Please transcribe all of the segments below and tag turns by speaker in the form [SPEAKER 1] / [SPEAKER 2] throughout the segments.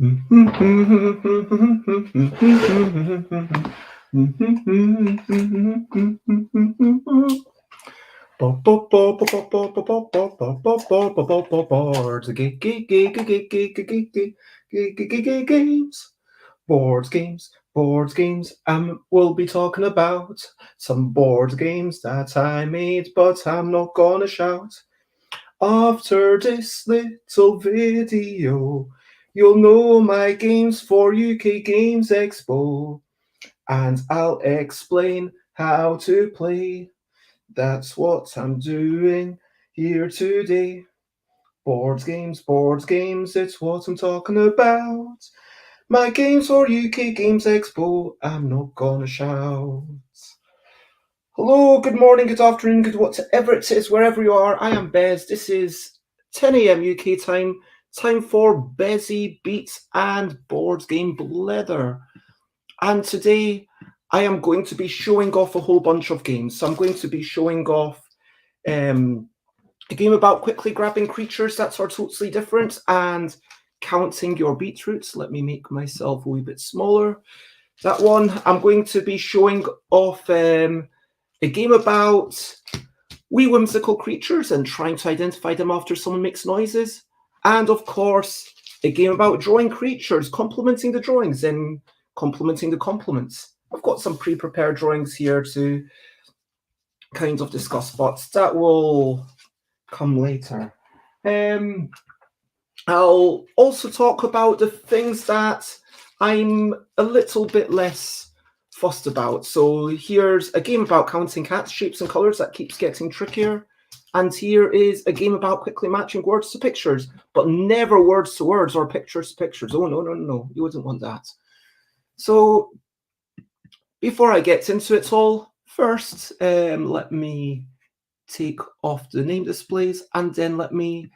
[SPEAKER 1] Boards games. We'll be talking about some board games that I made, but I'm not gonna shout. After this little video, you'll know my games for UK Games Expo, and I'll explain how to play. That's what I'm doing here today. Board games, it's what I'm talking about. My games for UK Games Expo, I'm not gonna shout. Hello, good morning, good afternoon, good whatever it is, wherever you are. I am Bez. This is 10 a.m. UK time. Time for Bezzy Beats and Board Game Blether. And today I am going to be showing off a whole bunch of games. So I'm going to be showing off a game about quickly grabbing creatures that are totally different and counting your beetroots. Let me make myself a wee bit smaller. That one. I'm going to be showing off a game about wee whimsical creatures and trying to identify them after someone makes noises. And of course, a game about drawing creatures, complimenting the drawings and complimenting the compliments. I've got some pre-prepared drawings here to kind of discuss, but that will come later. I'll also talk about the things that I'm a little bit less fussed about. So here's a game about counting cats, shapes and colors that keeps getting trickier. And here is a game about quickly matching words to pictures, but never words to words or pictures to pictures. Oh, no, you wouldn't want that. So before I get into it all, first, let me take off the name displays and then let me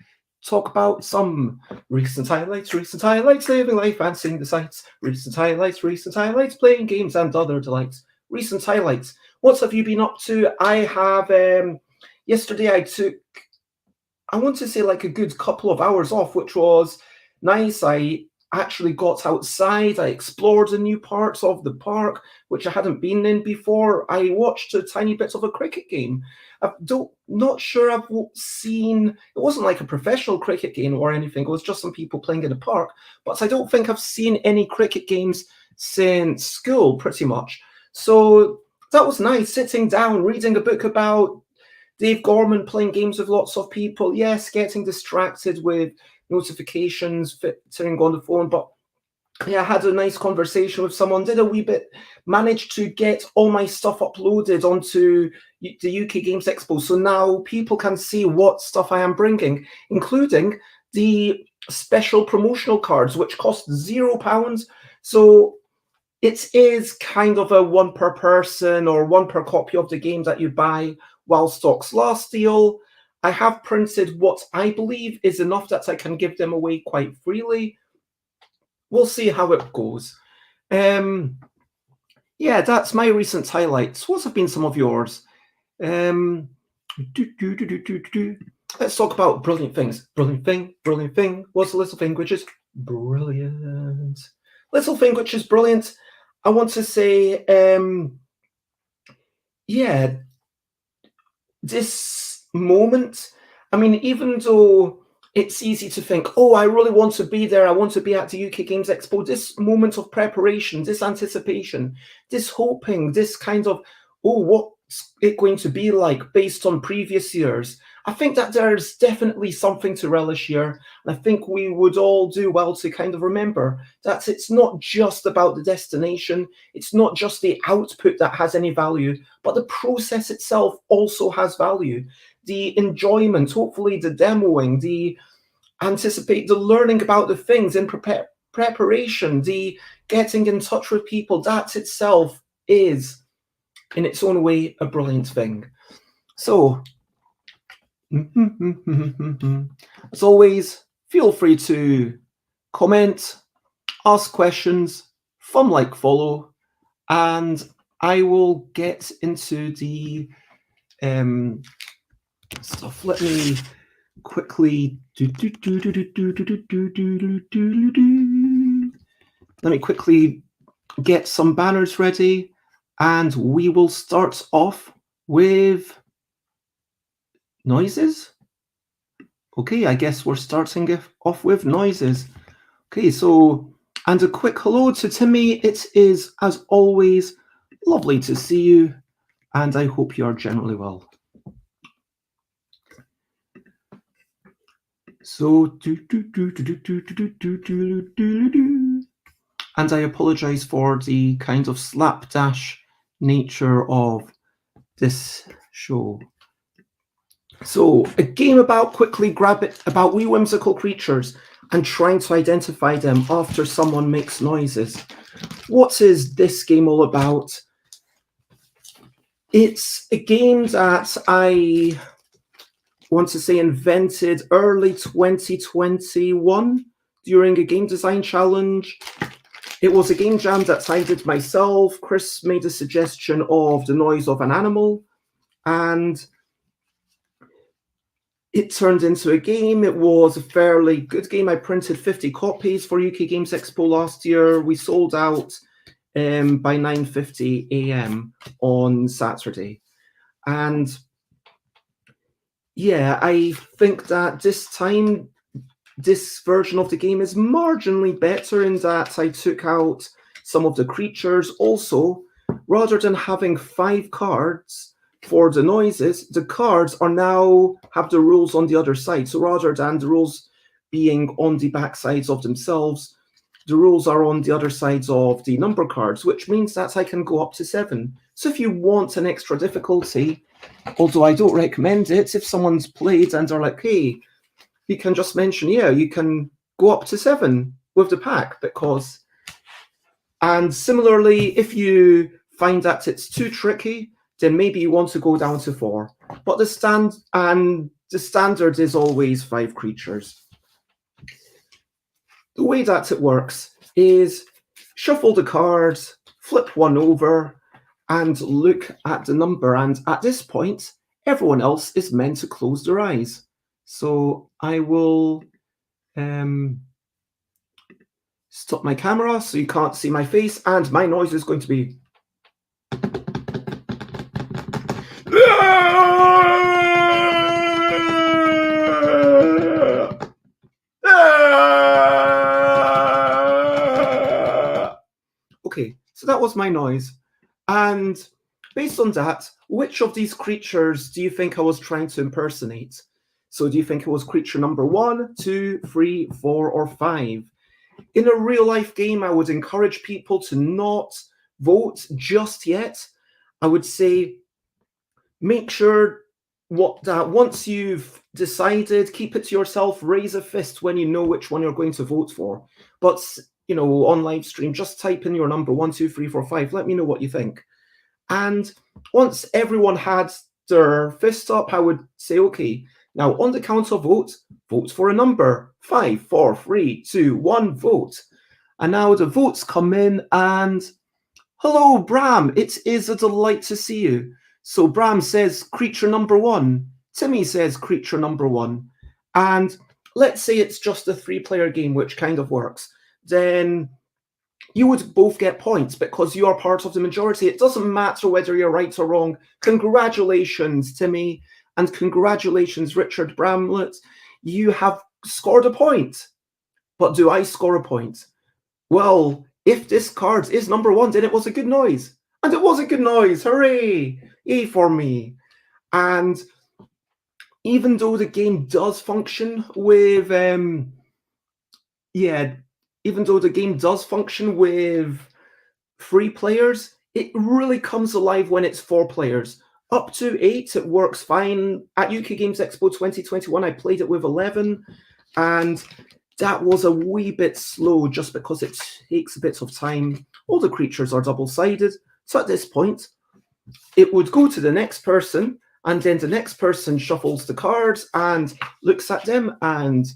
[SPEAKER 1] talk about some recent highlights, living life and seeing the sights, recent highlights, playing games and other delights, recent highlights. What have you been up to? I have, yesterday I want to say like a good couple of hours off, which was nice. I actually got outside. I explored the new parts of the park, which I hadn't been in before. I watched a tiny bit of a cricket game. Not sure I've seen, it wasn't like a professional cricket game or anything. It was just some people playing in the park, but I don't think I've seen any cricket games since school, pretty much. So that was nice, sitting down, reading a book about Dave Gorman playing games with lots of people. Yes, getting distracted with notifications, sitting on the phone, but yeah, I had a nice conversation with someone, did a wee bit, managed to get all my stuff uploaded onto the UK Games Expo. So now people can see what stuff I am bringing, including the special promotional cards, which cost £0. So it is kind of a one per person or one per copy of the game that you buy while stocks last deal. I have printed what I believe is enough that I can give them away quite freely. We'll see how it goes. Yeah, that's my recent highlights. What have been some of yours? Let's talk about brilliant things. Brilliant thing. What's the little thing which is brilliant? Little thing which is brilliant. I want to say, yeah, this moment, I mean, even though it's easy to think, oh, I really want to be there, I want to be at the UK Games Expo, this moment of preparation, this anticipation, this hoping, this kind of, oh, what's it going to be like based on previous years? I think that there's definitely something to relish here. And I think we would all do well to kind of remember that it's not just about the destination, it's not just the output that has any value, but the process itself also has value. The enjoyment, hopefully the demoing, the learning about the things in preparation, the getting in touch with people, that itself is, in its own way, a brilliant thing. So, as always, feel free to comment, ask questions, thumb, follow, and I will get into the stuff. Let me quickly let me quickly get some banners ready, and we will start off with noises. Okay, I guess we're starting off with noises. Okay, so, and a quick hello to Timmy. It is, as always, lovely to see you, and I hope you are generally well. So, and I apologize for the kind of slapdash nature of this show. So, a game about quickly grab it about wee whimsical creatures and trying to identify them after someone makes noises. What is this game all about? It's a game that I want to say invented early 2021 during a game design challenge. It was a game jam that I did myself. Chris made a suggestion of the noise of an animal, and it turned into a game. It was a fairly good game. I printed 50 copies for UK Games Expo last year. We sold out by 9:50 a.m. on Saturday. And yeah, I think that this time, this version of the game is marginally better in that I took out some of the creatures. Also, rather than having 5 cards for the noises, the cards are now have the rules on the other side. So rather than the rules being on the back sides of themselves, the rules are on the other sides of the number cards, which means that I can go up to 7. So if you want an extra difficulty, although I don't recommend it, if someone's played and they're like, hey, you can just mention, yeah, you can go up to 7 with the pack, because, and similarly, if you find that it's too tricky, then maybe you want to go down to 4. But the standard is always 5 creatures. The way that it works is shuffle the cards, flip one over, and look at the number. And at this point, everyone else is meant to close their eyes. So I will stop my camera so you can't see my face, and my noise is going to be... Okay, so that was my noise. And based on that, which of these creatures do you think I was trying to impersonate? So do you think it was creature number 1, 2, 3, 4, or 5? In a real life game, I would encourage people to not vote just yet. I would say make sure that once you've decided, keep it to yourself, raise a fist when you know which one you're going to vote for. But, you know, on live stream, just type in your number 1, 2, 3, 4, 5. Let me know what you think. And once everyone had their fist up, I would say, okay, now on the count of vote for a number. 5, 4, 3, 2, 1, vote. And now the votes come in, and hello, Bram. It is a delight to see you. So Bram says creature number 1. Timmy says creature number 1. And let's say it's just a 3-player game, which kind of works. Then you would both get points because you are part of the majority. It doesn't matter whether you're right or wrong. Congratulations, Timmy. And congratulations, Richard Bramlett. You have scored a point. But do I score a point? Well, if this card is number 1, then it was a good noise. And it was a good noise. Hooray! Yay for me. And even though the game does function with... even though the game does function with 3 players, it really comes alive when it's 4 players. Up to 8, it works fine. At UK Games Expo 2021, I played it with 11, and that was a wee bit slow just because it takes a bit of time. All the creatures are double-sided, so at this point, it would go to the next person, and then the next person shuffles the cards and looks at them, and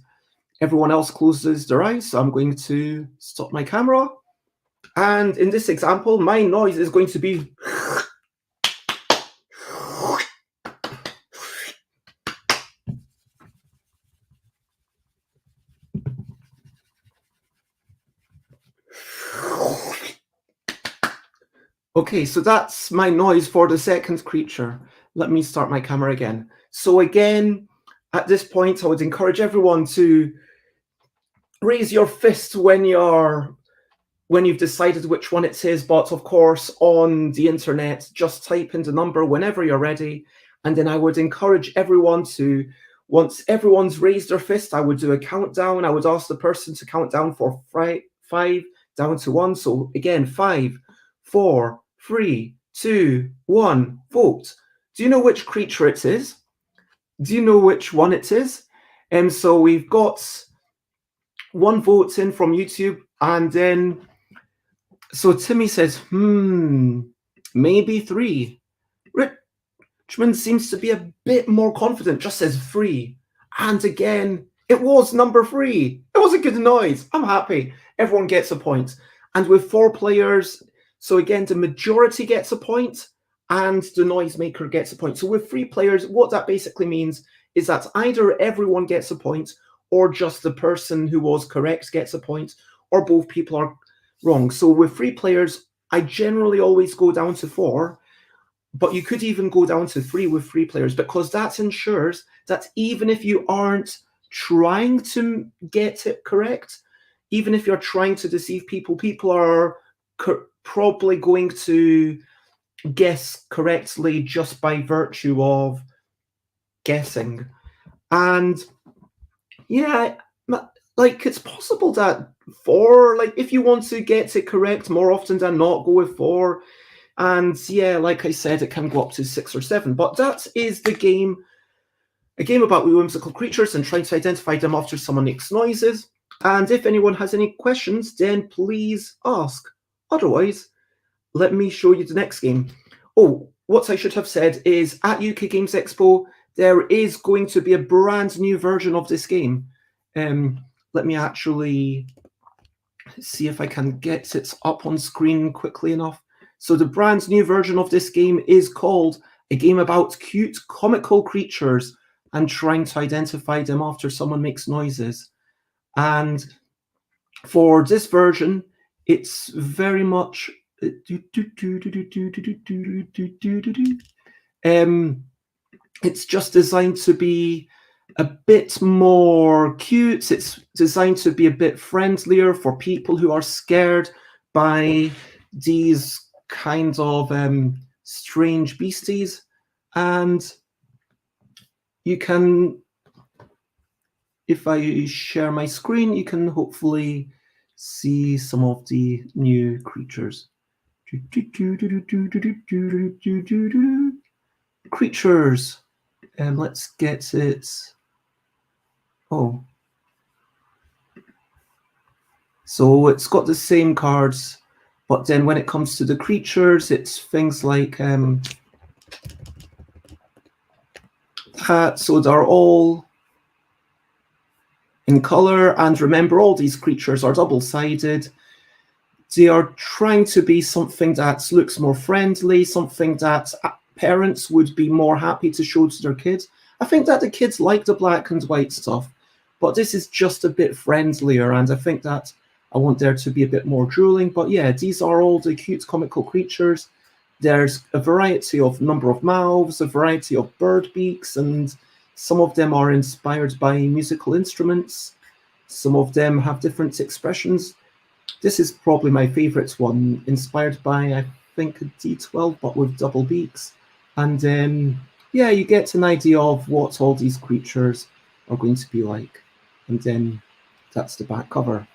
[SPEAKER 1] everyone else closes their eyes. So I'm going to stop my camera. And in this example, my noise is going to be... Okay, so that's my noise for the second creature. Let me start my camera again. So again, at this point, I would encourage everyone to raise your fist when you've decided which one it is, but of course on the internet, just type in the number whenever you're ready. And then I would encourage everyone to, once everyone's raised their fist, I would do a countdown. I would ask the person to count down for five down to 1. So again, 5, 4, 3, 2, 1, vote. Do you know which creature it is? Do you know which one it is? And so we've got 1 vote in from YouTube, and then so Timmy says, maybe 3. Richmond seems to be a bit more confident, just says 3. And again, it was number 3. It was a good noise. I'm happy. Everyone gets a point. And with 4 players, so again, the majority gets a point and the noisemaker gets a point. So with 3 players, what that basically means is that either everyone gets a point or just the person who was correct gets a point, or both people are wrong. So with 3 players, I generally always go down to 4, but you could even go down to 3 with 3 players, because that ensures that even if you aren't trying to get it correct, even if you're trying to deceive people, people are probably going to guess correctly just by virtue of guessing. And yeah, like it's possible that 4, like if you want to get it correct more often than not, go with 4. And yeah, like I said, it can go up to 6 or 7. But that is the game, a game about whimsical creatures and trying to identify them after someone makes noises. And if anyone has any questions, then please ask. Otherwise, let me show you the next game. Oh, what I should have said is at UK Games Expo, there is going to be a brand new version of this game. Let me actually see if I can get it up on screen quickly enough. So the brand new version of this game is called A Game About Cute Comical Creatures and Trying to Identify Them After Someone Makes Noises. And for this version, it's very much it's just designed to be a bit more cute. It's designed to be a bit friendlier for people who are scared by these kinds of strange beasties. And you can, if I share my screen, you can hopefully see some of the new creatures. Creatures. And let's get it. Oh. So it's got the same cards, but then when it comes to the creatures, it's things like that. So they're all in color. And remember, all these creatures are double-sided. They are trying to be something that looks more friendly, something that parents would be more happy to show to their kids. I think that the kids like the black and white stuff, but this is just a bit friendlier, and I think that I want there to be a bit more drooling. But yeah, these are all the cute comical creatures. There's a variety of number of mouths, a variety of bird beaks, and some of them are inspired by musical instruments. Some of them have different expressions. This is probably my favorite one, inspired by, I think, a D12, but with double beaks. And yeah, you get an idea of what all these creatures are going to be like. And then that's the back cover.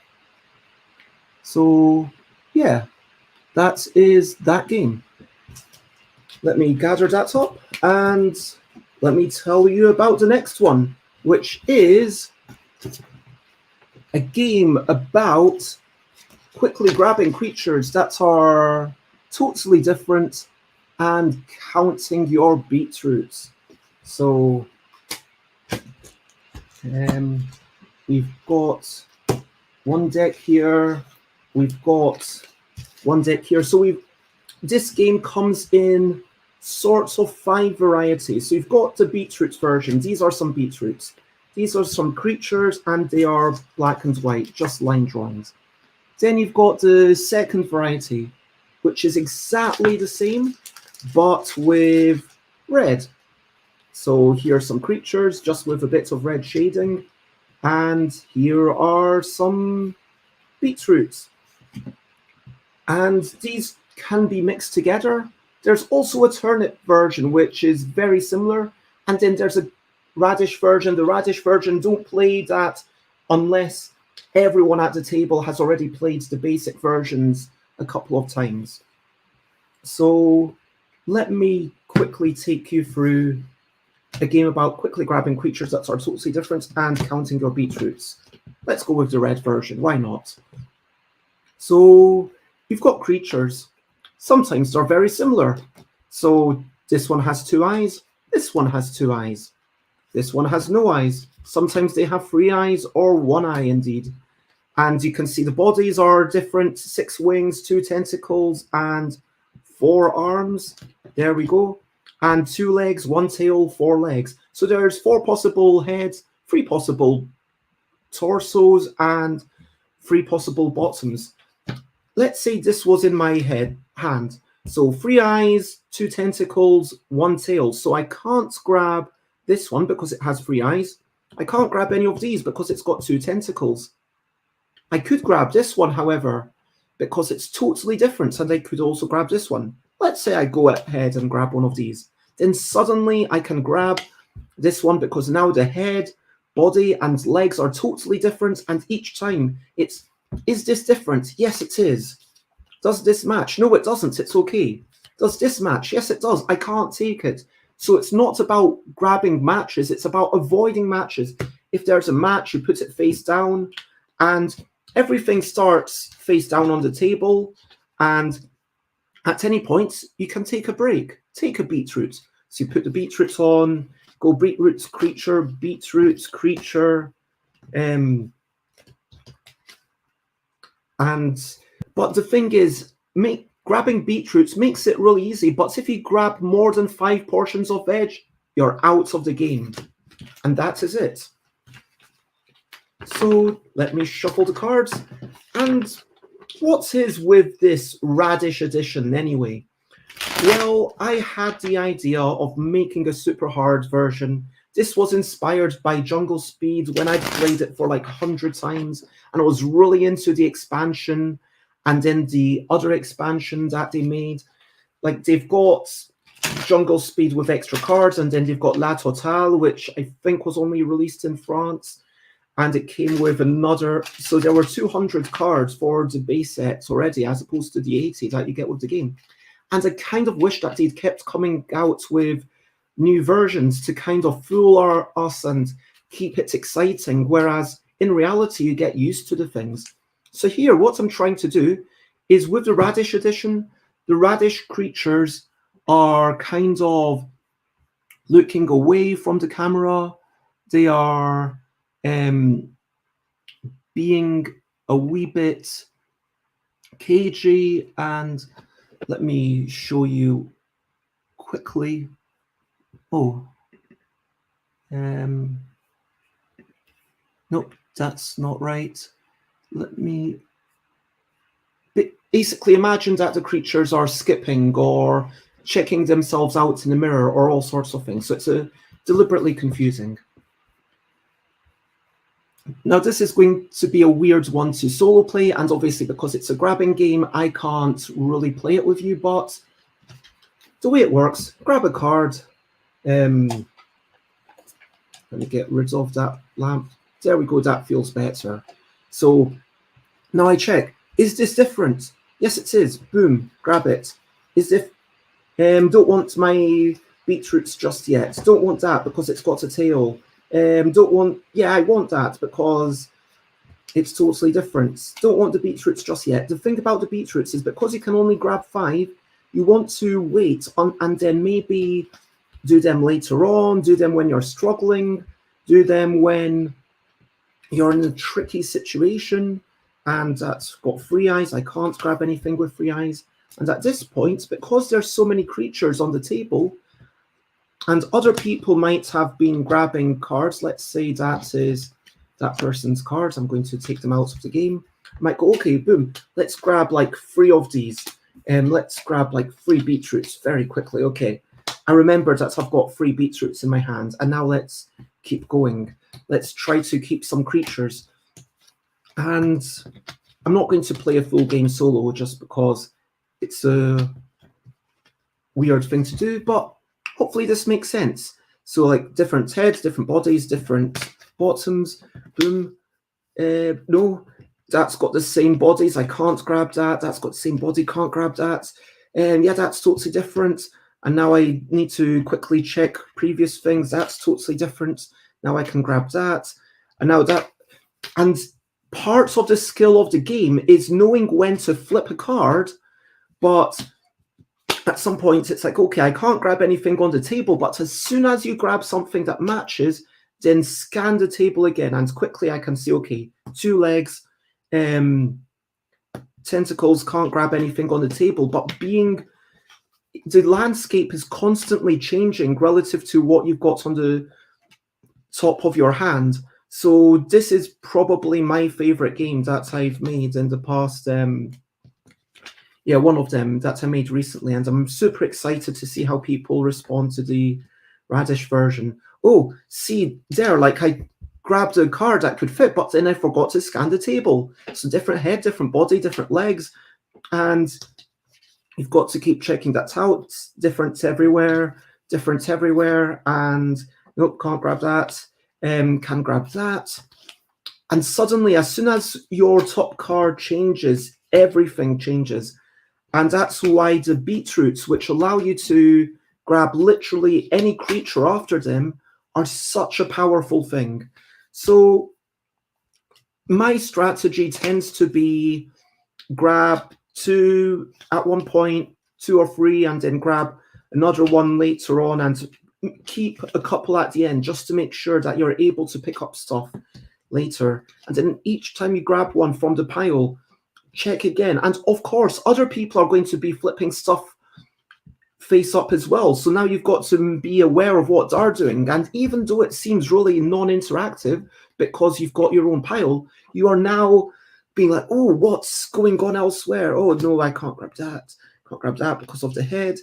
[SPEAKER 1] So yeah, that is that game. Let me gather that up and let me tell you about the next one, which is a game about quickly grabbing creatures that are totally different and counting your beetroots. So we've got one deck here. We've got one deck here. So this game comes in sorts of 5 varieties. So you've got the beetroots version. These are some beetroots. These are some creatures, and they are black and white, just line drawings. Then you've got the second variety, which is exactly the same, but with red. So here are some creatures just with a bit of red shading, and here are some beetroots. And these can be mixed together. There's also a turnip version, which is very similar, and then there's a radish version. The radish version, don't play that unless everyone at the table has already played the basic versions a couple of times. So let me quickly take you through a game about quickly grabbing creatures that are totally different and counting your beetroots. Let's go with the red version, why not? So you've got creatures. Sometimes they're very similar. So this one has 2 eyes, this one has 2 eyes. This one has no eyes. Sometimes they have 3 eyes or 1 eye indeed. And you can see the bodies are different, 6 wings, 2 tentacles, and 4 arms. There we go. And 2 legs, 1 tail, 4 legs. So there's 4 possible heads, 3 possible torsos, and 3 possible bottoms. Let's say this was in my hand. So 3 eyes, 2 tentacles, 1 tail. So I can't grab this one because it has 3 eyes. I can't grab any of these because it's got 2 tentacles. I could grab this one, however, because it's totally different, and I could also grab this one. Let's say I go ahead and grab one of these. Then suddenly I can grab this one because now the head, body, and legs are totally different, and each time it's, is this different? Yes, it is. Does this match? No, it doesn't. It's okay. Does this match? Yes, it does. I can't take it. So it's not about grabbing matches. It's about avoiding matches. If there's a match, you put it face down, and everything starts face down on the table. And at any point, you can take a break. Take a beetroot. So you put the beetroots on, go beetroots, creature, beetroots, creature. But the thing is, grabbing beetroots makes it really easy. But if you grab more than 5 portions of veg, you're out of the game. And that is it. So let me shuffle the cards. And what is with this radish edition anyway? Well, I had the idea of making a super hard version. This was inspired by Jungle Speed when I played it for like 100 times, and I was really into the expansion and then the other expansion that they made. Like, they've got Jungle Speed with extra cards, and then they've got La Totale, which I think was only released in France, and it came with another. So there were 200 cards for the base sets already, as opposed to the 80 that you get with the game. And I kind of wish that they'd kept coming out with new versions to kind of fool us and keep it exciting, whereas in reality you get used to the things. So here, what I'm trying to do is, with the radish edition, the radish creatures are kind of looking away from the camera. They are being a wee bit cagey, and let me show you quickly. Oh, nope, that's not right. Let me basically imagine that the creatures are skipping or checking themselves out in the mirror or all sorts of things. So it's deliberately confusing. Now, this is going to be a weird one to solo play, and obviously because it's a grabbing game, I can't really play it with you, but the way it works, grab a card. Let me get rid of that lamp. There we go, that feels better. So now I check, is this different? Yes, it is. Boom, grab it. Is this, don't want my beetroots just yet. Don't want that because it's got a tail. Don't want, yeah, I want that because it's totally different. Don't want the beetroots just yet. The thing about the beetroots is, because you can only grab 5, you want to wait on, and then maybe do them later on, do them when you're struggling, do them when you're in a tricky situation, and that's got 3 eyes. I can't grab anything with 3 eyes. And at this point, because there's so many creatures on the table, and other people might have been grabbing cards, let's say that is that person's cards, I'm going to take them out of the game. I might go, okay, boom, let's grab like 3 of these. Let's grab like 3 beetroots very quickly. Okay, I remembered that I've got 3 beetroots in my hand, and now let's keep going. Let's try to keep some creatures. And I'm not going to play a full game solo just because it's a weird thing to do, but hopefully this makes sense. So like different heads, different bodies, different bottoms. Boom. No, that's got the same bodies. I can't grab that. That's got the same body. Can't grab that. Yeah, that's totally different. And now I need to quickly check previous things. That's totally different. Now I can grab that. And now that. And parts of the skill of the game is knowing when to flip a card, but at some point it's like, okay, I can't grab anything on the table, but as soon as you grab something that matches, then scan the table again, and quickly I can see, okay, 2 legs, tentacles, can't grab anything on the table, but the landscape is constantly changing relative to what you've got on the top of your hand. So this is probably my favorite game that I've made in the past. Yeah, one of them that I made recently, and I'm super excited to see how people respond to the Radish version. Oh, see there, like I grabbed a card that could fit, but then I forgot to scan the table. So different head, different body, different legs, and you've got to keep checking that out. Different everywhere, and nope, can't grab that. Can grab that. And suddenly, as soon as your top card changes, everything changes. And that's why the beetroots, which allow you to grab literally any creature after them, are such a powerful thing. So my strategy tends to be grab 2 at one point, 2 or 3, and then grab another one later on, and keep a couple at the end just to make sure that you're able to pick up stuff later. And then each time you grab one from the pile, check again. And of course, other people are going to be flipping stuff face up as well. So now you've got to be aware of what they're doing. And even though it seems really non-interactive because you've got your own pile, you are now being like, oh, what's going on elsewhere? Oh, no, I can't grab that. Can't grab that because of the head.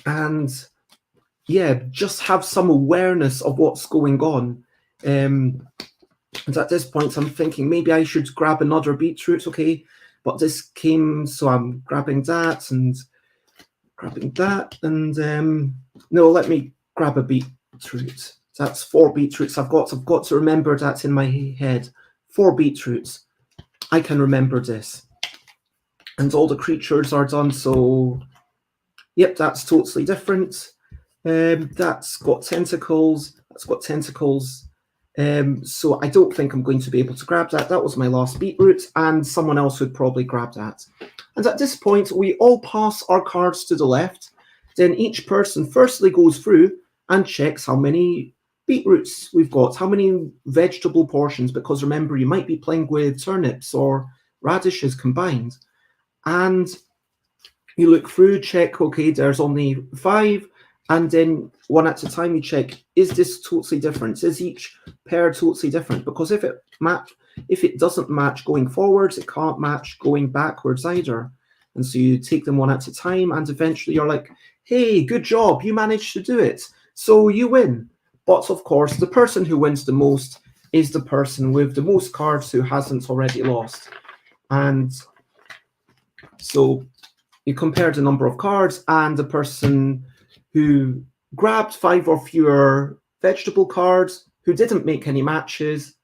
[SPEAKER 1] And yeah, just have some awareness of what's going on. And at this point, I'm thinking maybe I should grab another beetroot. Okay, but this came, so I'm grabbing that and grabbing that. And no, let me grab a beetroot. That's 4 beetroots I've got. I've got to remember that in my head. 4 beetroots. I can remember this. And all the creatures are done. So, yep, that's totally different. That's got tentacles. That's got tentacles. So I don't think I'm going to be able to grab that. That was my last beetroot, and someone else would probably grab that. And at this point, we all pass our cards to the left. Then each person firstly goes through and checks how many beetroots we've got, how many vegetable portions, because remember, you might be playing with turnips or radishes combined. And you look through, check, okay, there's only 5. And then one at a time you check, is this totally different? Is each pair totally different? Because if it doesn't match going forwards, it can't match going backwards either. And so you take them one at a time, and eventually you're like, hey, good job, you managed to do it. So you win. But of course, the person who wins the most is the person with the most cards who hasn't already lost. And so you compare the number of cards, and the person who grabbed 5 or fewer vegetable cards, who didn't make any matches,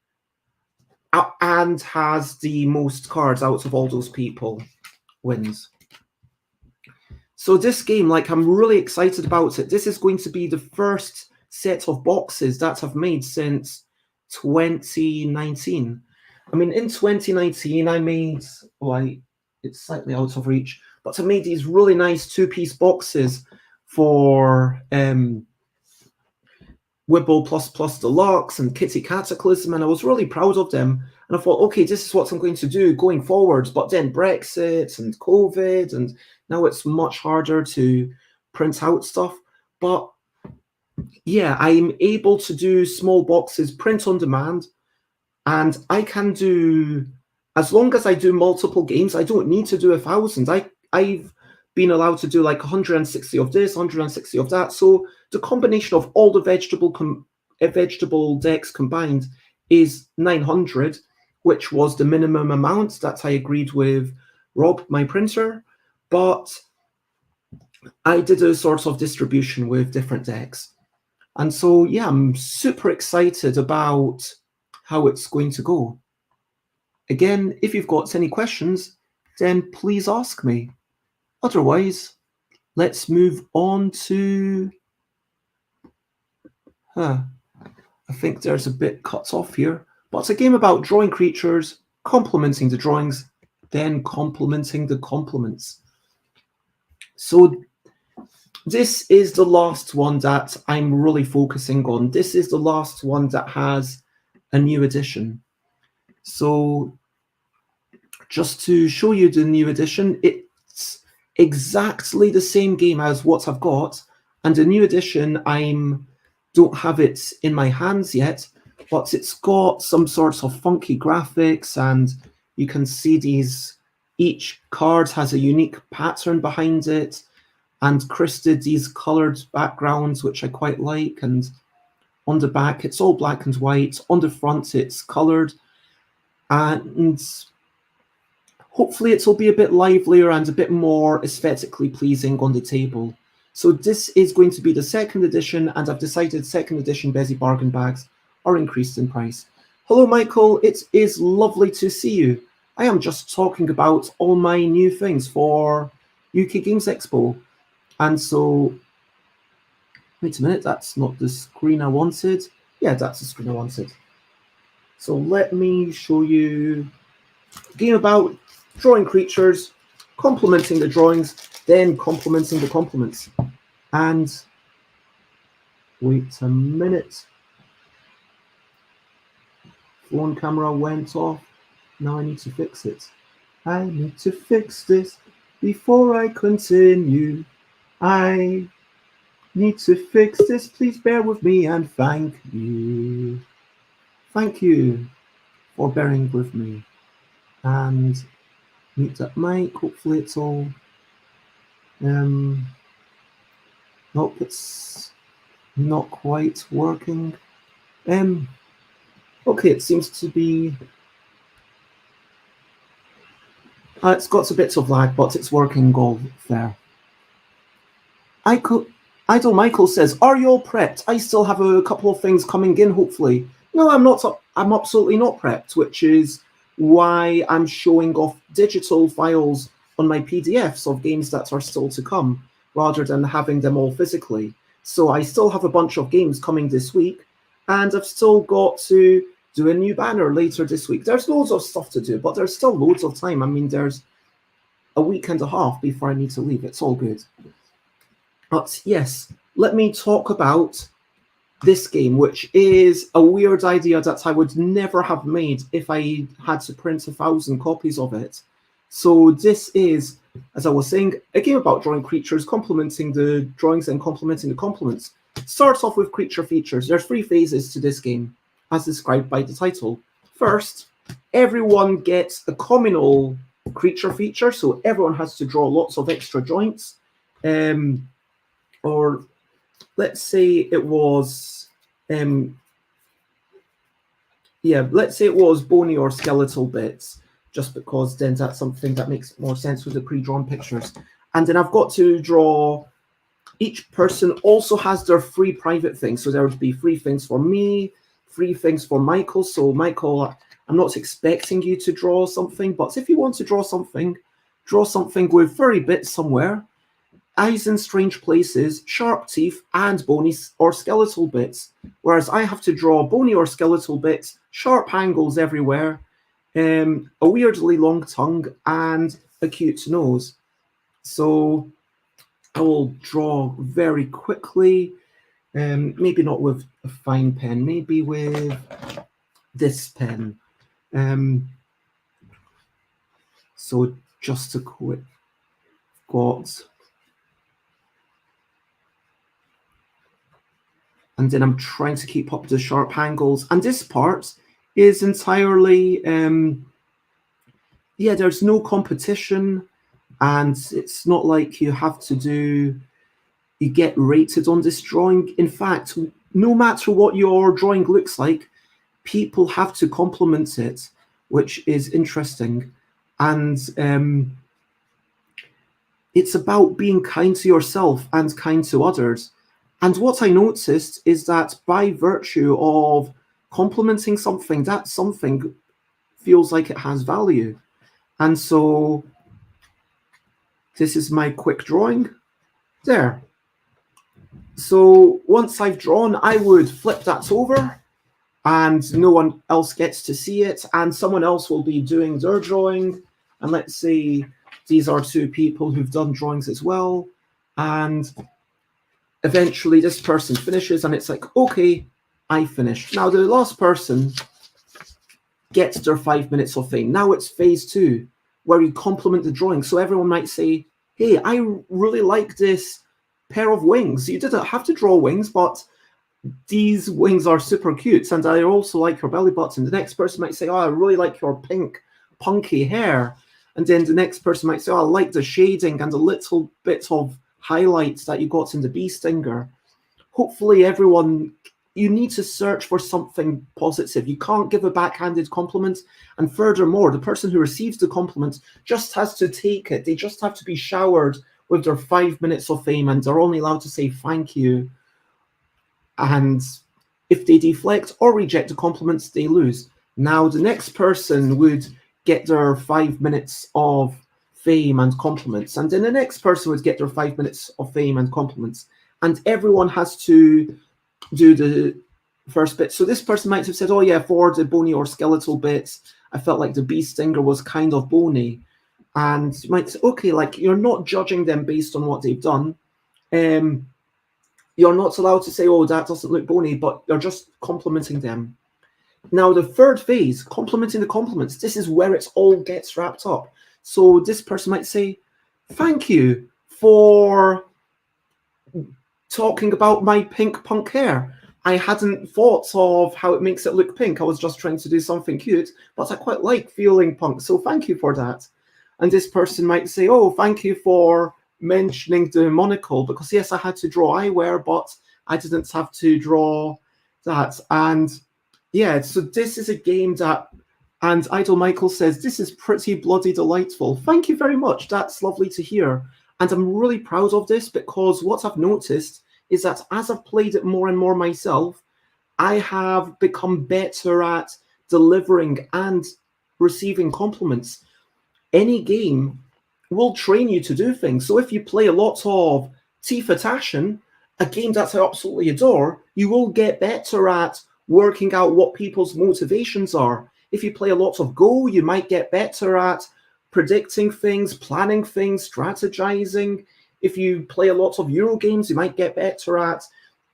[SPEAKER 1] and has the most cards out of all those people, wins. So this game, like, I'm really excited about it. This is going to be the first set of boxes that I've made since 2019. I mean, in 2019, I made, it's slightly out of reach, but I made these really nice 2-piece boxes for Wibble++ Deluxe and Kitty Cataclysm, and I was really proud of them. And I thought, okay, this is what I'm going to do going forward. But then Brexit and COVID, and now it's much harder to print out stuff. But yeah, I'm able to do small boxes, print on demand, and I can do, as long as I do multiple games, I don't need to do 1,000. I I've been allowed to do like 160 of this, 160 of that. So the combination of all the vegetable decks combined is 900, which was the minimum amount that I agreed with Rob, my printer. But I did a sort of distribution with different decks. And so, yeah, I'm super excited about how it's going to go. Again, if you've got any questions, then please ask me. Otherwise, let's move on to... I think there's a bit cut off here. But it's a game about drawing creatures, complementing the drawings, then complementing the complements. So this is the last one that I'm really focusing on. This is the last one that has a new edition. So just to show you the new edition, it's exactly the same game as what I've got. And the new edition, don't have it in my hands yet, but it's got some sorts of funky graphics, and you can see each card has a unique pattern behind it. And Chris did these coloured backgrounds, which I quite like. And on the back, it's all black and white. On the front, it's coloured. And hopefully it'll be a bit livelier and a bit more aesthetically pleasing on the table. So this is going to be the second edition, and I've decided second edition Bezier bargain bags are increased in price. Hello, Michael. It is lovely to see you. I am just talking about all my new things for UK Games Expo. And so, wait a minute, that's not the screen I wanted. Yeah, that's the screen I wanted. So let me show you a game about drawing creatures, complementing the drawings, then complementing the complements. And wait a minute. Phone camera went off. Now I need to fix it. I need to fix this before I continue. I need to fix this. Please bear with me and thank you. Thank you for bearing with me. And mute that mic. Hopefully it's all... Nope, it's not quite working. Okay, it seems to be... it's got a bit of lag, but it's working all there. Idle Michael says, are you all prepped? I still have a couple of things coming in, hopefully. No, I'm not. I'm absolutely not prepped, which is why I'm showing off digital files on my PDFs of games that are still to come, rather than having them all physically. So I still have a bunch of games coming this week, and I've still got to do a new banner later this week. There's loads of stuff to do, but there's still loads of time. I mean, there's a week and a half before I need to leave. It's all good. But yes, let me talk about this game, which is a weird idea that I would never have made if I had to print 1,000 copies of it. So this is, as I was saying, a game about drawing creatures, complementing the drawings and complementing the complements. Starts off with creature features. There's 3 phases to this game, as described by the title. First, everyone gets a communal creature feature, so everyone has to draw lots of extra joints. Or let's say it was, let's say it was bony or skeletal bits, just because then that's something that makes more sense with the pre-drawn pictures. And then I've got to draw, each person also has their 3 private things. So there would be 3 things for me, 3 things for Michael. So Michael, I'm not expecting you to draw something, but if you want to draw something with furry bits somewhere, eyes in strange places, sharp teeth, and bony or skeletal bits. Whereas I have to draw bony or skeletal bits, sharp angles everywhere, a weirdly long tongue, and a cute nose. So I will draw very quickly, maybe not with a fine pen, maybe with this pen. So just a quick got... And then I'm trying to keep up the sharp angles. And this part is entirely, there's no competition. And it's not like you get rated on this drawing. In fact, no matter what your drawing looks like, people have to compliment it, which is interesting. And it's about being kind to yourself and kind to others. And what I noticed is that by virtue of complimenting something, that something feels like it has value. And so this is my quick drawing. There. So once I've drawn, I would flip that over and no one else gets to see it, and someone else will be doing their drawing. And let's say these are two people who've done drawings as well. And eventually this person finishes and it's like, okay, I finished. Now the last person gets their 5 minutes of fame. Now it's phase 2, where you compliment the drawing. So everyone might say, hey, I really like this pair of wings. You didn't have to draw wings, but these wings are super cute. And I also like your belly button. The next person might say, oh, I really like your pink, punky hair. And then the next person might say, oh, I like the shading and a little bit of highlights that you got in the bee stinger. Hopefully everyone, you need to search for something positive. You can't give a backhanded compliment. And furthermore, the person who receives the compliment just has to take it. They just have to be showered with their 5 minutes of fame, and they're only allowed to say thank you. And if they deflect or reject the compliments, they lose. Now the next person would get their 5 minutes of fame and compliments, and then the next person would get their 5 minutes of fame and compliments, and everyone has to do the first bit. So this person might have said, oh yeah, for the bony or skeletal bits, I felt like the bee stinger was kind of bony. And you might say, okay, like you're not judging them based on what they've done. You're not allowed to say, oh, that doesn't look bony, but you're just complimenting them. Now, the third phase, complimenting the compliments, this is where it all gets wrapped up. So this person might say, thank you for talking about my pink punk hair. I hadn't thought of how it makes it look pink. I was just trying to do something cute, but I quite like feeling punk, so thank you for that. And this person might say, oh, thank you for mentioning the monocle, because yes, I had to draw eyewear, but I didn't have to draw that. And yeah, so this is a game that, and Idol Michael says, this is pretty bloody delightful. Thank you very much. That's lovely to hear. And I'm really proud of this, because what I've noticed is that as I've played it more and more myself, I have become better at delivering and receiving compliments. Any game will train you to do things. So if you play a lot of Tifa Tashin, a game that I absolutely adore, you will get better at working out what people's motivations are. If you play a lot of Go, you might get better at predicting things, planning things, strategizing. If you play a lot of Euro games, you might get better at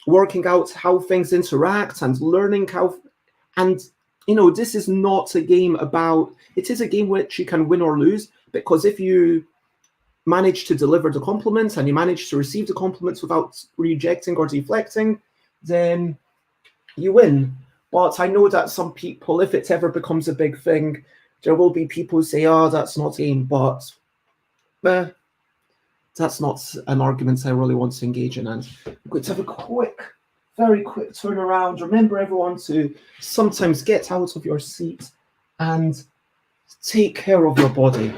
[SPEAKER 1] working out how things interact and learning how. And, you know, this is not a game about, it is a game which you can win or lose, because if you manage to deliver the compliments and you manage to receive the compliments without rejecting or deflecting, then you win. But I know that some people, if it ever becomes a big thing, there will be people who say, oh, that's not a game, but that's not an argument I really want to engage in. And I'm going to have a very quick turnaround. Remember, everyone, to sometimes get out of your seat and take care of your body.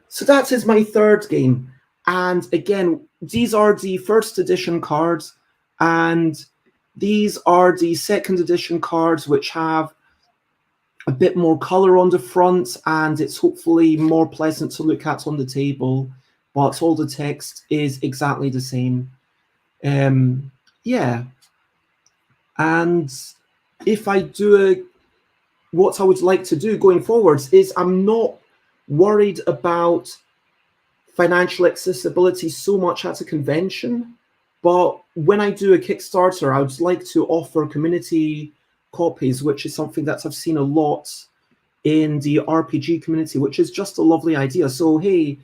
[SPEAKER 1] So that is my third game. And again, these are the first edition cards, and these are the second edition cards, which have a bit more color on the front, and it's hopefully more pleasant to look at on the table, but all the text is exactly the same. Yeah. And if I do what I would like to do going forwards is, I'm not worried about financial accessibility so much at a convention, but when I do a Kickstarter, I would like to offer community copies, which is something that I've seen a lot in the RPG community, which is just a lovely idea. So, hey,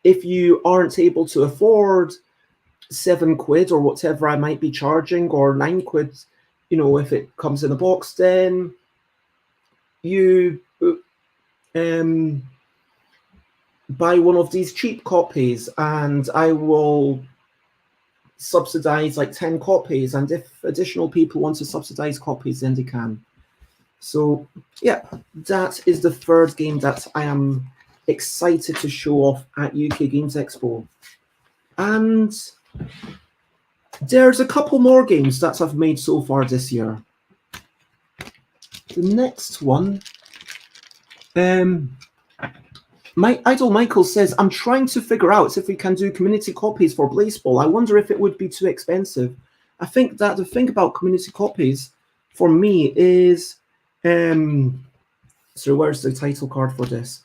[SPEAKER 1] if you aren't able to afford £7 or whatever I might be charging, or £9, you know, if it comes in a box, then you buy one of these cheap copies and I will subsidize like 10 copies, and if additional people want to subsidize copies, then they can. So yeah, that is the third game that I am excited to show off at UK Games Expo. And there's a couple more games that I've made so far this year. The next one, my idol Michael says, I'm trying to figure out if we can do community copies for Blazeball. I wonder if it would be too expensive. I think that the thing about community copies for me is, so where's the title card for this?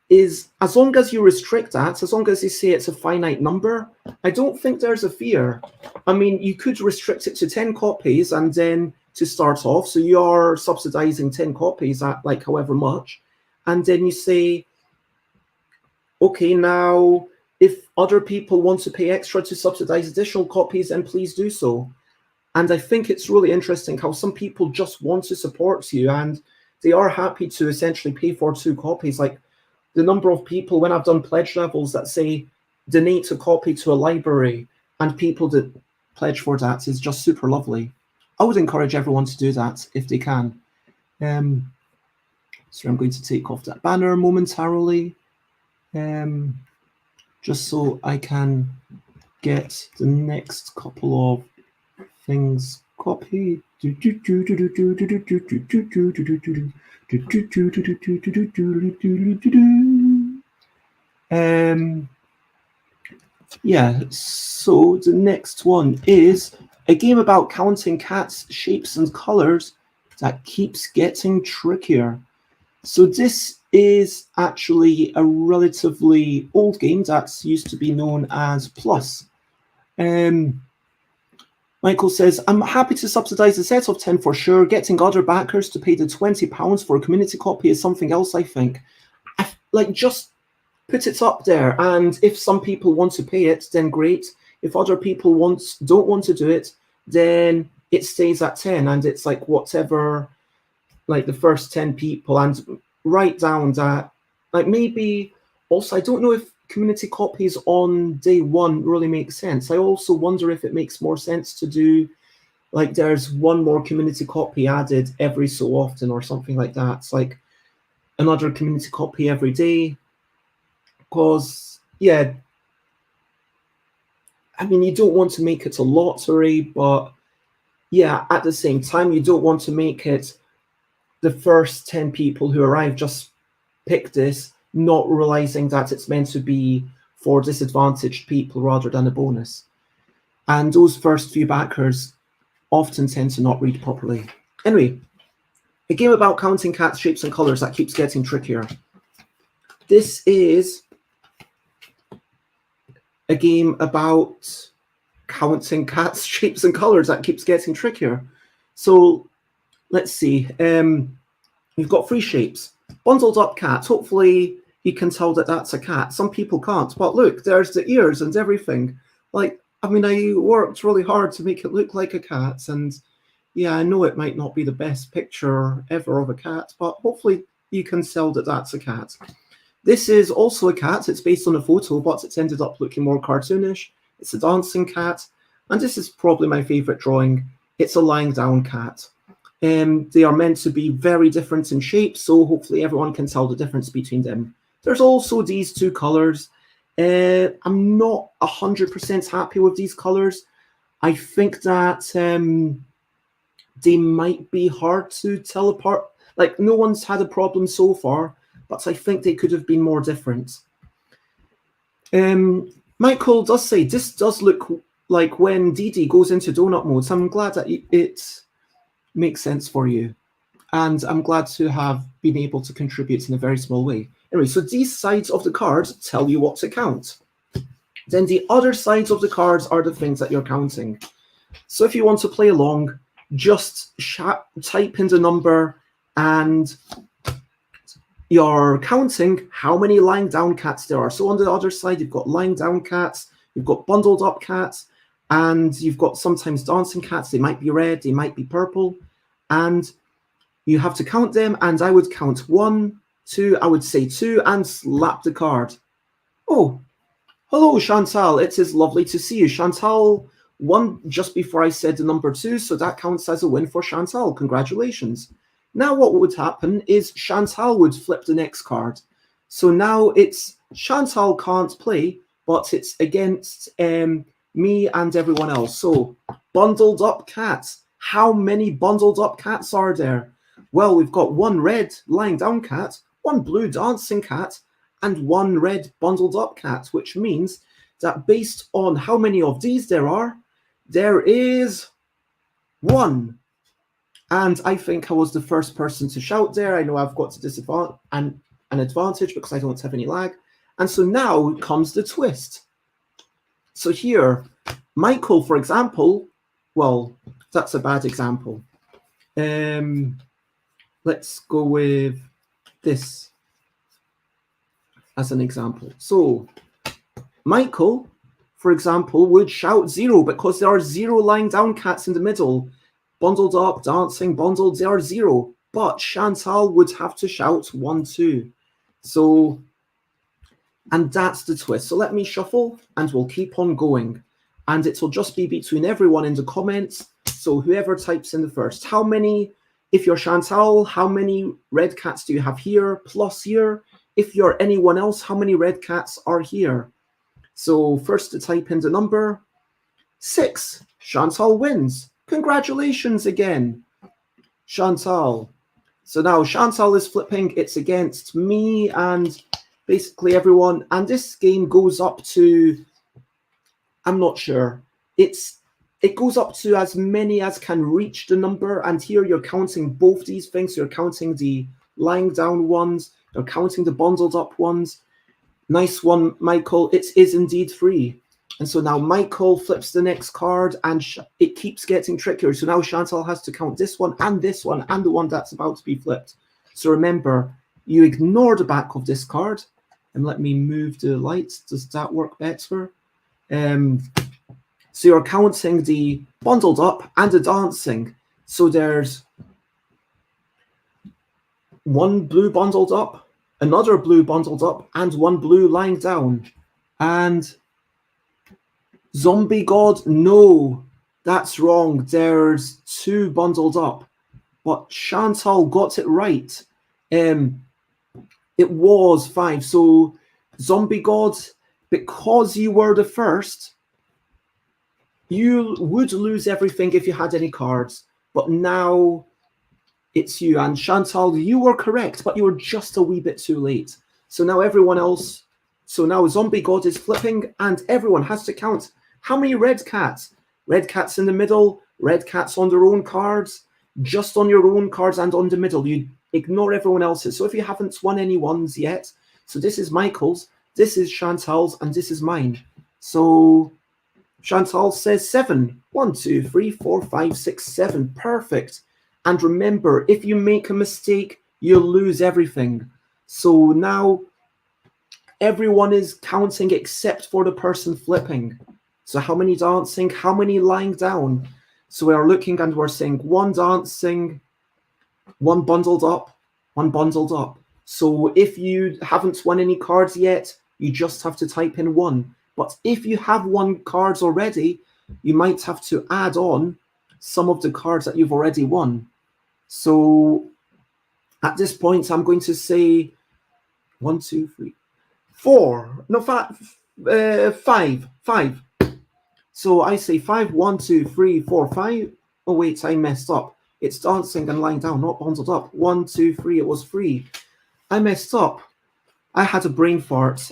[SPEAKER 1] Is as long as you restrict that, as long as you say it's a finite number, I don't think there's a fear. I mean, you could restrict it to 10 copies and then to start off, so you're subsidizing 10 copies at like however much, and then you say, okay, now if other people want to pay extra to subsidize additional copies, then please do so. And I think it's really interesting how some people just want to support you and they are happy to essentially pay for 2 copies. Like the number of people when I've done pledge levels that say donate a copy to a library and people that pledge for that is just super lovely. I would encourage everyone to do that if they can. So I'm going to take off that banner momentarily, just so I can get the next couple of things copied. Yeah, so the next one is a game about counting cats' shapes and colors that keeps getting trickier. So this is actually a relatively old game that's used to be known as Plus. Michael says, I'm happy to subsidize a set of 10 for sure. Getting other backers to pay the £20 for a community copy is something else, I think. Like, just put it up there, and if some people want to pay it, then great. If other people don't want to do it, then it stays at 10, and it's like whatever, like the first 10 people, and write down that, like maybe, also, I don't know if community copies on day one really make sense. I also wonder if it makes more sense to do, like there's one more community copy added every so often or something like that. It's like another community copy every day. Because, yeah, I mean, you don't want to make it a lottery, but yeah, at the same time, you don't want to make it the first 10 people who arrive just pick this, not realizing that it's meant to be for disadvantaged people rather than a bonus. And those first few backers often tend to not read properly. Anyway, a game about counting cats' shapes and colors that keeps getting trickier. This is a game about counting cats' shapes and colors that keeps getting trickier. So let's see. You've got 3 shapes. Bundled up cat. Hopefully you can tell that that's a cat. Some people can't, but look, there's the ears and everything. Like, I mean, I worked really hard to make it look like a cat, and yeah, I know it might not be the best picture ever of a cat, but hopefully you can tell that that's a cat. This is also a cat. It's based on a photo, but it's ended up looking more cartoonish. It's a dancing cat, and this is probably my favorite drawing. It's a lying down cat. They are meant to be very different in shape, so hopefully everyone can tell the difference between them. There's also these 2 colors. I'm not 100% happy with these colors. I think that they might be hard to tell apart. Like, no one's had a problem so far, but I think they could have been more different. Michael does say, this does look like when Didi goes into donut mode, so I'm glad that it makes sense for you. And I'm glad to have been able to contribute in a very small way. Anyway, so these sides of the cards tell you what to count. Then the other sides of the cards are the things that you're counting. So if you want to play along, just type in the number and you're counting how many lying down cats there are. So on the other side, you've got lying down cats, you've got bundled up cats, and you've got sometimes dancing cats. They might be red, they might be purple, and you have to count them. And I would count 1, 2, I would say 2, and slap the card. Oh, hello, Chantal. It is lovely to see you. Chantal won just before I said the number 2, so that counts as a win for Chantal. Congratulations. Now what would happen is Chantal would flip the next card. So now it's Chantal can't play, but it's against me and everyone else. So bundled up cats. How many bundled up cats are there? Well, we've got 1 red lying down cat, 1 blue dancing cat, and 1 red bundled up cat, which means that based on how many of these there is 1. And I think I was the first person to shout there. I know I've got an advantage because I don't have any lag. And so now comes the twist. So here, Michael, for example, well, that's a bad example. Let's go with this as an example. So Michael, for example, would shout 0 because there are 0 lying down cats in the middle. Bundled up, dancing, bundled, they are 0. But Chantal would have to shout 1, 2. So, and that's the twist. So let me shuffle and we'll keep on going. And it'll just be between everyone in the comments. So whoever types in the first. How many, if you're Chantal, how many red cats do you have here plus here? If you're anyone else, how many red cats are here? So first to type in the number, 6. Chantal wins. Congratulations again, Chantal. So now Chantal is flipping. It's against me and basically everyone. And this game goes up to, I'm not sure. It goes up to as many as can reach the number. And here you're counting both these things. You're counting the lying down ones. You're counting the bundled up ones. Nice one, Michael. It is indeed 3. And so now Michael flips the next card and it keeps getting trickier. So now Chantal has to count this one and the one that's about to be flipped. So remember, you ignore the back of this card. And let me move the lights. Does that work better? So you're counting the bundled up and the dancing. So there's 1 blue bundled up, another blue bundled up, and 1 blue lying down. And Zombie God, no, that's wrong. There's 2 bundled up. But Chantal got it right. It was 5. So Zombie God, because you were the first, you would lose everything if you had any cards. But now it's you. And Chantal, you were correct, but you were just a wee bit too late. So now everyone else, so now Zombie God is flipping and everyone has to count. How many red cats? Red cats in the middle, red cats on their own cards, just on your own cards and on the middle. You ignore everyone else's. So if you haven't won any ones yet, so this is Michael's, this is Chantal's, and this is mine. So Chantal says 7. 1, 2, 3, 4, 5, 6, 7. Perfect. And remember, if you make a mistake, you'll lose everything. So now everyone is counting except for the person flipping. So how many dancing, how many lying down? So we're looking and we're saying 1 dancing, 1 bundled up, 1 bundled up. So if you haven't won any cards yet, you just have to type in 1. But if you have won cards already, you might have to add on some of the cards that you've already won. So at this point, I'm going to say 1, 2, 3, 4. No, 5. So I say 5, 1, 2, 3, 4, 5. Oh, wait, I messed up. It's dancing and lying down, not bundled up. 1, 2, 3, it was 3. I messed up. I had a brain fart.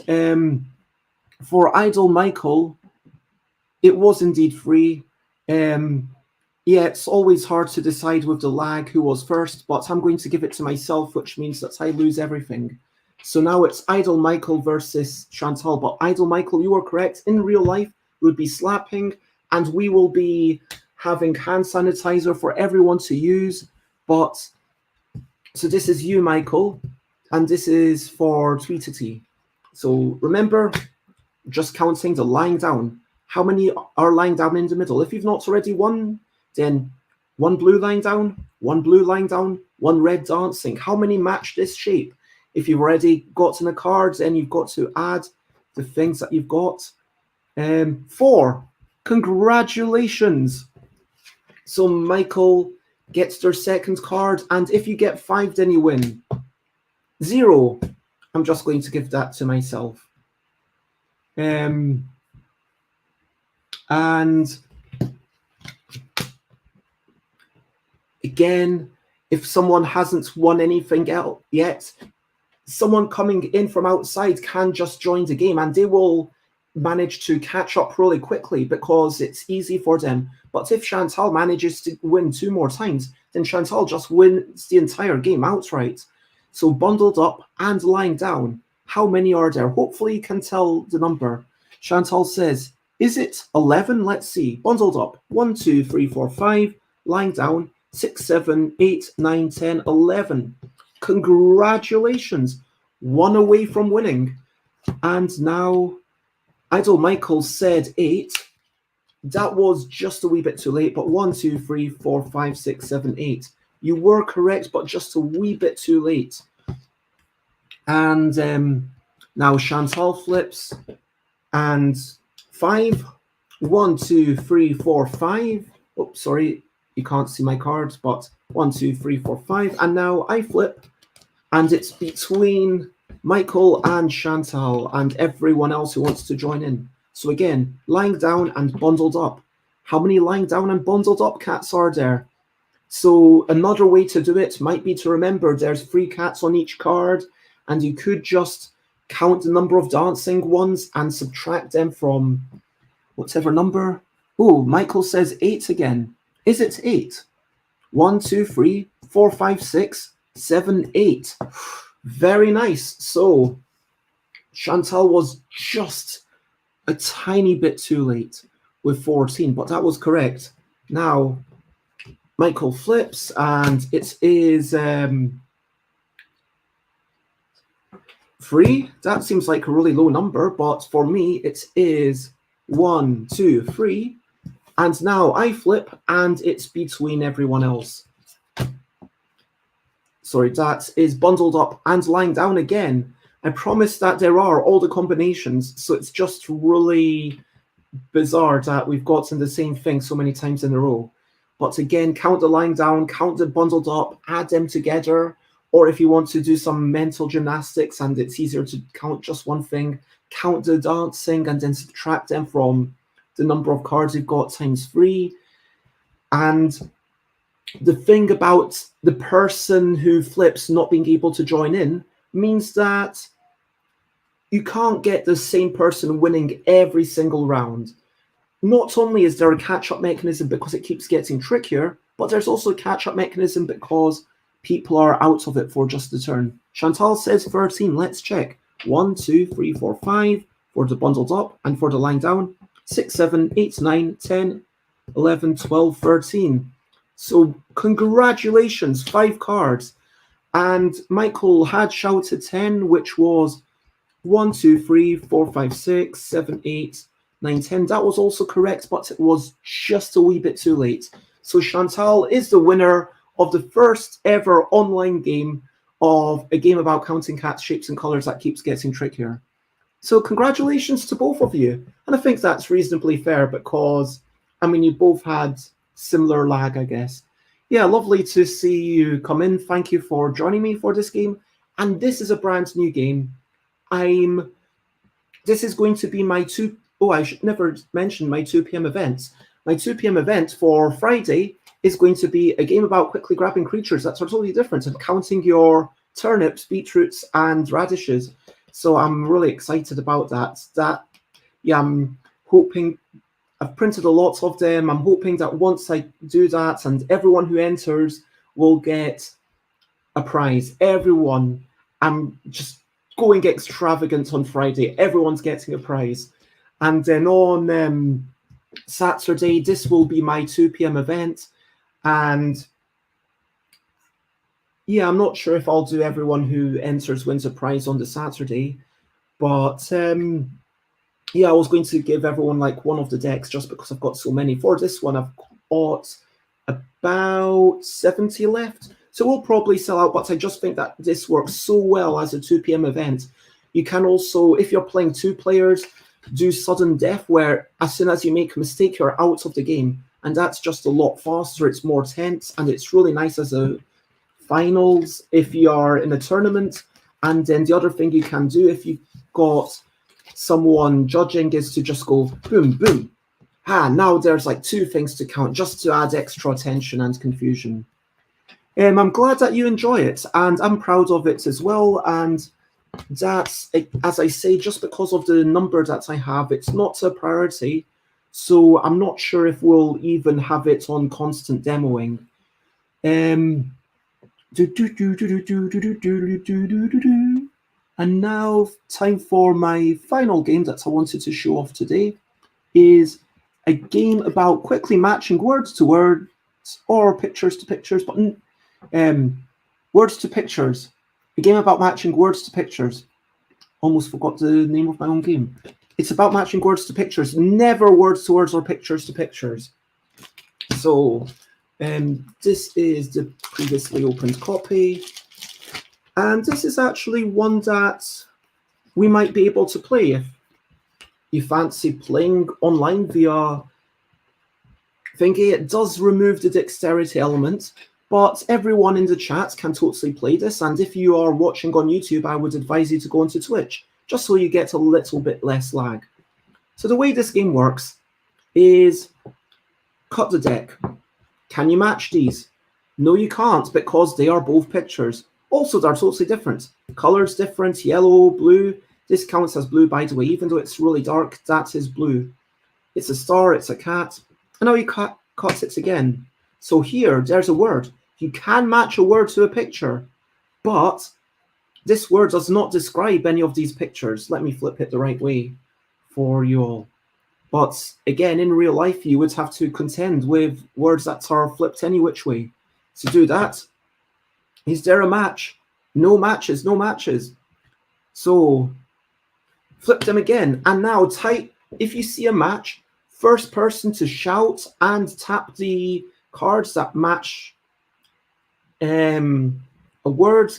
[SPEAKER 1] For Idle Michael, it was indeed 3. Yeah, it's always hard to decide with the lag who was first, but I'm going to give it to myself, which means that I lose everything. So now it's Idle Michael versus Chantal. But Idle Michael, you are correct. In real life, we'll be slapping, and we will be having hand sanitizer for everyone to use. But so this is you, Michael, and this is for Tweetity. So remember, just counting the lying down. How many are lying down in the middle? If you've not already won, then 1 blue lying down, 1 blue lying down, 1 red dancing. How many match this shape? If you've already gotten a card, then you've got to add the things that you've got. 4, congratulations. So Michael gets their second card, and if you get 5, then you win. 0, I'm just going to give that to myself. And again, if someone hasn't won anything else yet, someone coming in from outside can just join the game and they will manage to catch up really quickly because it's easy for them. But if Chantal manages to win 2 more times, then Chantal just wins the entire game outright. So bundled up and lying down, how many are there? Hopefully you can tell the number. Chantal says, is it 11? Let's see. Bundled up, 1, 2, 3, 4, 5. Lying down, 6, 7, 8, 9, 10, 11. Congratulations. 1 away from winning. And now, Idol Michael said 8. That was just a wee bit too late, but 1, 2, 3, 4, 5, 6, 7, 8. You were correct, but just a wee bit too late. And now Chantal flips. And 5. 1, 2, 3, 4, 5. Oh, sorry, you can't see my cards, but 1, 2, 3, 4, 5. And now I flip. And it's between Michael and Chantal and everyone else who wants to join in. So again, lying down and bundled up. How many lying down and bundled up cats are there? So another way to do it might be to remember there's 3 cats on each card, and you could just count the number of dancing ones and subtract them from whatever number. Oh, Michael says 8 again. Is it 8? 1, 2, 3, 4, 5, 6, 7, 8. Very nice. So Chantal was just a tiny bit too late with 14, but that was correct. Now Michael flips, and it is 3. That seems like a really low number, but for me it is 1, 2, 3. And now I flip, and it's between everyone else. Sorry, that is bundled up and lying down again. I promise that there are all the combinations, so it's just really bizarre that we've gotten the same thing so many times in a row. But again, count the lying down, count the bundled up, add them together. Or if you want to do some mental gymnastics and it's easier to count just one thing, count the dancing and then subtract them from the number of cards you've got times 3. And the thing about the person who flips not being able to join in means that you can't get the same person winning every single round. Not only is there a catch-up mechanism because it keeps getting trickier, but there's also a catch-up mechanism because people are out of it for just a turn. Chantal says 13. Let's check. 1, 2, 3, 4, 5 for the bundled up, and for the lying down, 6, 7, 8, 9, 10, 11, 12, 13. So congratulations, 5 cards. And Michael had shouted 10, which was 1, 2, 3, 4, 5, 6, 7, 8, 9, 10. That was also correct, but it was just a wee bit too late. So Chantal is the winner of the first ever online game of a game about counting cats, shapes and colors that keeps getting trickier. So congratulations to both of you. And I think that's reasonably fair because, I mean, you both had similar lag, I guess. Yeah, lovely to see you come in. Thank you for joining me for this game. And this is a brand new game. This is going to be my I should never mention my 2 p.m. events. My 2 p.m. event for Friday is going to be a game about quickly grabbing creatures that are totally different and counting your turnips, beetroots, and radishes. So I'm really excited about that. I'm hoping, I've printed a lot of them. I'm hoping that once I do that and everyone who enters will get a prize. Everyone. I'm just going extravagant on Friday. Everyone's getting a prize. And then on Saturday, this will be my 2 p.m. event. And yeah, I'm not sure if I'll do everyone who enters wins a prize on the Saturday. But yeah, I was going to give everyone like one of the decks just because I've got so many. For this one, I've got about 70 left. So we'll probably sell out, but I just think that this works so well as a 2 p.m. event. You can also, if you're playing 2 players, do sudden death, where as soon as you make a mistake, you're out of the game. And that's just a lot faster, it's more tense, and it's really nice as a finals if you are in a tournament. And then the other thing you can do if you've got someone judging is to just go boom, boom. Now there's like 2 things to count, just to add extra tension and confusion. I'm glad that you enjoy it, and I'm proud of it as well. And that's, as I say, just because of the number that I have, it's not a priority. So I'm not sure if we'll even have it on constant demoing. And now time for my final game that I wanted to show off today is a game about quickly matching words to words or pictures to pictures, but words to pictures. A game about matching words to pictures. Almost forgot the name of my own game. It's about matching words to pictures, never words to words or pictures to pictures. So this is the previously opened copy. And this is actually one that we might be able to play if you fancy playing online via thingy. It does remove the dexterity element, but everyone in the chat can totally play this. And if you are watching on YouTube, I would advise you to go onto Twitch, just so you get a little bit less lag. So the way this game works is cut the deck. Can you match these? No, you can't, because they are both pictures. Also, they're totally different. Colors different, yellow, blue. This counts as blue, by the way, even though it's really dark, that is blue. It's a star, it's a cat. And now you cut it again. So here, there's a word. You can match a word to a picture, but this word does not describe any of these pictures. Let me flip it the right way for you all. But again, in real life, you would have to contend with words that are flipped any which way. To do that, is there a match? No matches, no matches. So flip them again. And now type, if you see a match, first person to shout and tap the cards that match a word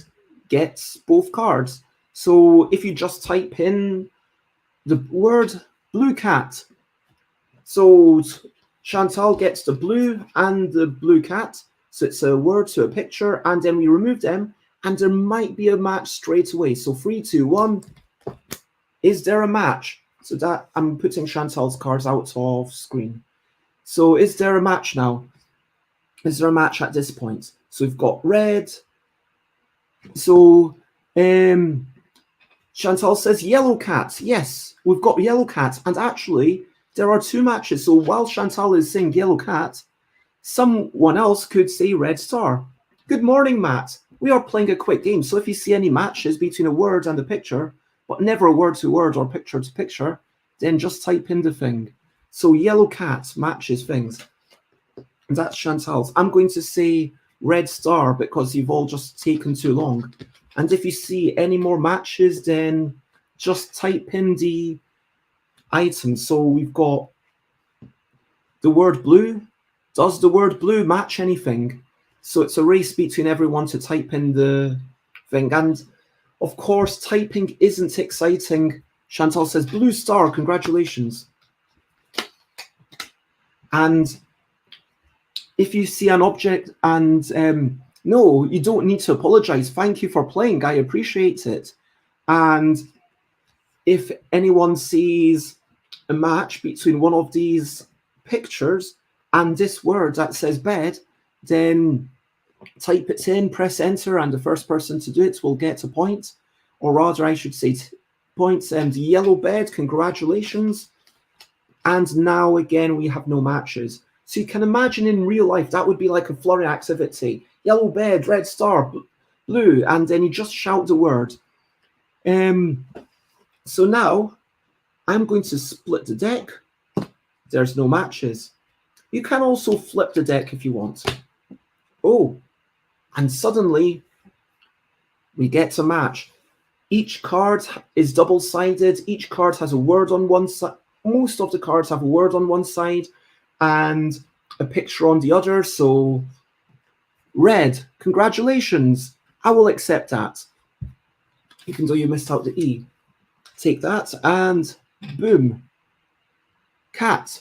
[SPEAKER 1] gets both cards. So if you just type in the word blue cat, so Chantal gets the blue and the blue cat. So it's a word to a picture, and then we remove them, and there might be a match straight away. So 3, 2, 1. Is there a match? So that I'm putting Chantal's cards out of screen. So is there a match now? Is there a match at this point? So we've got red. So Chantal says yellow cat. Yes, we've got yellow cat. And actually, there are 2 matches. So while Chantal is saying yellow cat, someone else could say red star. Good morning, Matt. We are playing a quick game. So if you see any matches between a word and a picture, but never a word to word or picture to picture, then just type in the thing. So yellow cat matches things. And that's Chantal's. I'm going to say red star because you've all just taken too long. And if you see any more matches, then just type in the item. So we've got the word blue. Does the word blue match anything? So it's a race between everyone to type in the thing. And of course, typing isn't exciting. Chantal says, blue star, congratulations. And if you see an object and no, you don't need to apologize. Thank you for playing. I appreciate it. And if anyone sees a match between one of these pictures and this word that says bed, then type it in, press enter, and the first person to do it will get a point. Or rather, I should say points. And yellow bed, congratulations. And now again, we have no matches. So you can imagine in real life, that would be like a flurry activity. Yellow bed, red star, blue, and then you just shout the word. So now I'm going to split the deck. There's no matches. You can also flip the deck if you want. Oh, and suddenly we get a match. Each card is double-sided. Each card has a word on one side. Most of the cards have a word on one side and a picture on the other. So Red, congratulations. I will accept that. Even though you missed out the E. Take that and boom. Cat.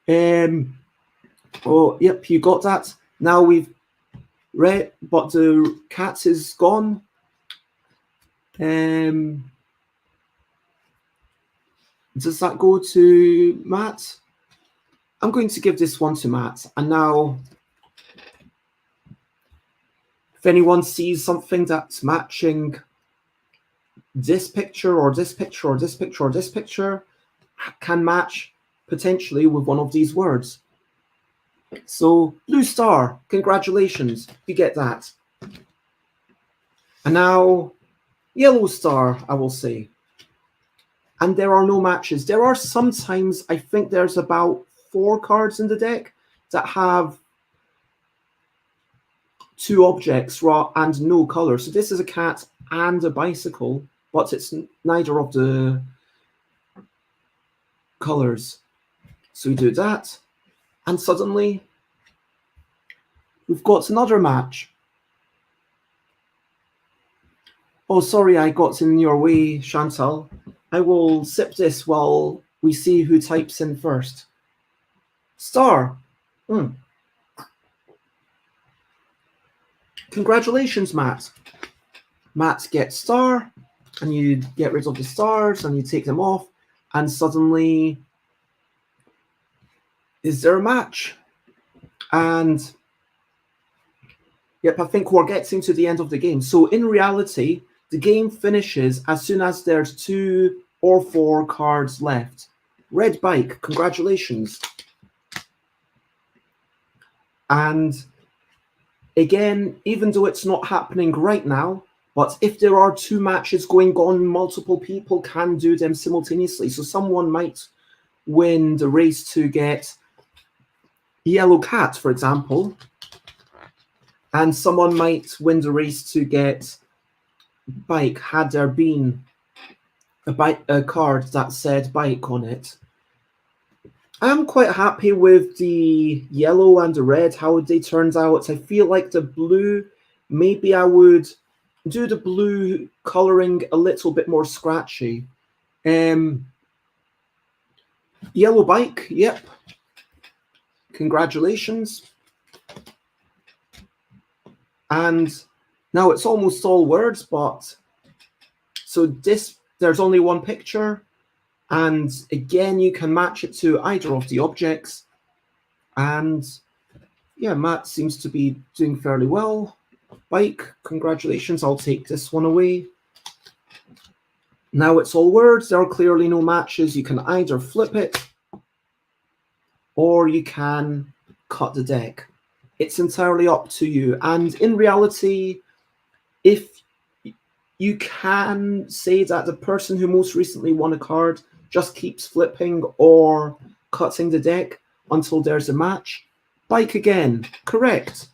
[SPEAKER 1] Oh, yep, you got that. Now we've red, but the cat is gone. Does that go to Matt? I'm going to give this one to Matt. And now, if anyone sees something that's matching this picture or this picture or this picture or this picture, can match potentially with one of these words. So, blue star, congratulations, you get that. And now, yellow star, I will say. And there are no matches. There are sometimes, I think there's about 4 cards in the deck that have 2 objects and no color. So this is a cat and a bicycle, but it's neither of the colors. So we do that, and suddenly we've got another match. Oh, sorry, I got in your way, Chantal. I will sip this while we see who types in first. Star. Congratulations, Matt. Matt gets star, and you get rid of the stars, and you take them off, and suddenly, is there a match? And yep, I think we're getting to the end of the game. So in reality, the game finishes as soon as there's 2 or 4 cards left. Red bike, congratulations. And again, even though it's not happening right now, but if there are 2 matches going on, multiple people can do them simultaneously. So someone might win the race to get yellow cat, for example, and someone might win the race to get bike had there been a card that said bike on it. I'm quite happy with the yellow and the red, how they turned out. I feel like the blue, maybe I would do the blue coloring a little bit more scratchy. Yellow bike, yep. Congratulations. And now it's almost all words, but so this, there's only 1 picture. And again, you can match it to either of the objects. And yeah, Matt seems to be doing fairly well. Bike, congratulations. I'll take this one away. Now it's all words. There are clearly no matches. You can either flip it or you can cut the deck. It's entirely up to you. And in reality, if you can say that the person who most recently won a card just keeps flipping or cutting the deck until there's a match. Bike again, correct.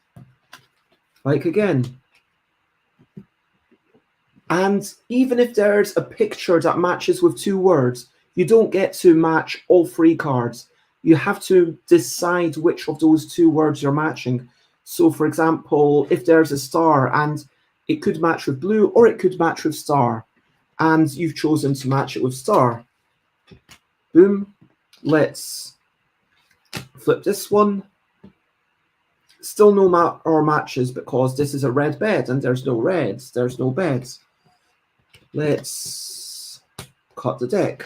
[SPEAKER 1] Bike again. And even if there's a picture that matches with 2 words, you don't get to match all 3 cards. You have to decide which of those 2 words you're matching. So for example, if there's a star and it could match with blue or it could match with star, and you've chosen to match it with star. Boom. Let's flip this one. Still no matches because this is a red bed and there's no reds. There's no beds. Let's cut the deck.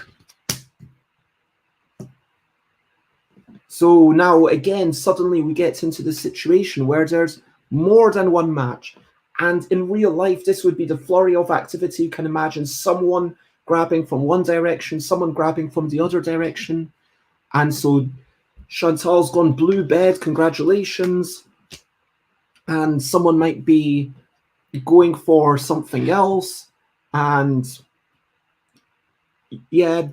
[SPEAKER 1] So now again, suddenly we get into the situation where there's more than 1 match. And in real life, this would be the flurry of activity. You can imagine someone grabbing from one direction, someone grabbing from the other direction. And so Chantal's gone blue bed, congratulations. And someone might be going for something else. And yeah,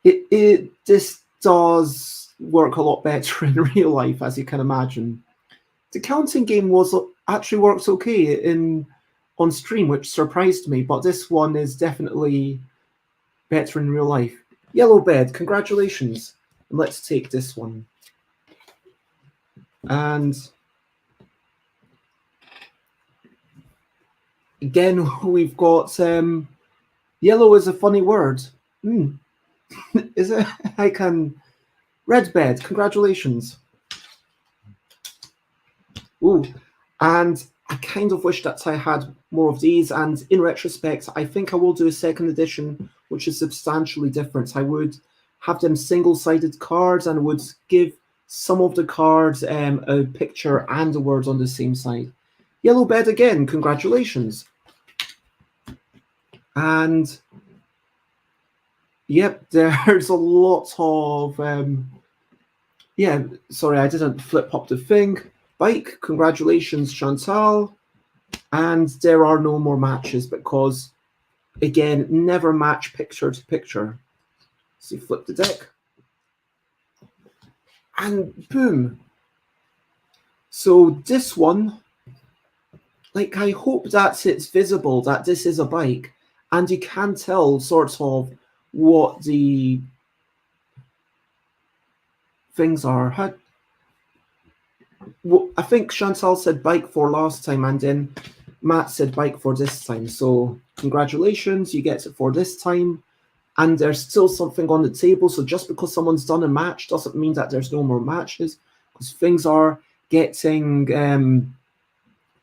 [SPEAKER 1] this does work a lot better in real life, as you can imagine. The counting game actually works okay on stream, which surprised me, but this one is definitely better in real life. Yellow bed, congratulations. And let's take this one. And again, we've got yellow is a funny word. Is it? I can. Red bed, congratulations. Ooh, and I kind of wish that I had more of these. And in retrospect, I think I will do a second edition, which is substantially different. I would have them single-sided cards and would give some of the cards a picture and a word on the same side. Yellow bed again, congratulations. And yep, there's a lot of yeah, sorry, I didn't flip up the thing. Bike, congratulations, Chantal. And there are no more matches because, again, never match picture to picture. So you flip the deck. And boom. So this one, like, I hope that it's visible that this is a bike. And you can tell sort of what the things are. Well, I think Chantal said bike for last time, and then Matt said bike for this time. So congratulations, you get it for this time. And there's still something on the table. So just because someone's done a match doesn't mean that there's no more matches, because things are getting,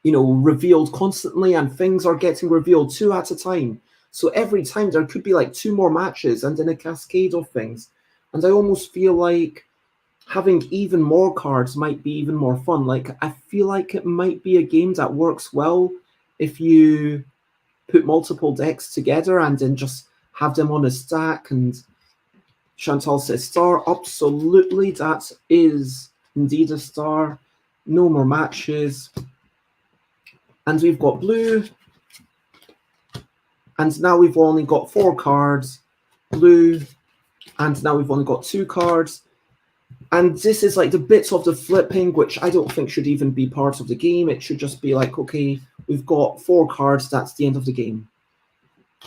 [SPEAKER 1] revealed constantly, and things are getting revealed 2 at a time. So every time there could be like 2 more matches and then a cascade of things. And I almost feel like having even more cards might be even more fun. Like, I feel like it might be a game that works well if you put multiple decks together and then just have them on a stack. And Chantal says star. Absolutely, that is indeed a star. No more matches. And we've got blue. And now we've only got 4 cards. Blue. And now we've only got 2 cards. And this is like the bits of the flipping, which I don't think should even be part of the game. It should just be like, okay, we've got 4 cards. That's the end of the game.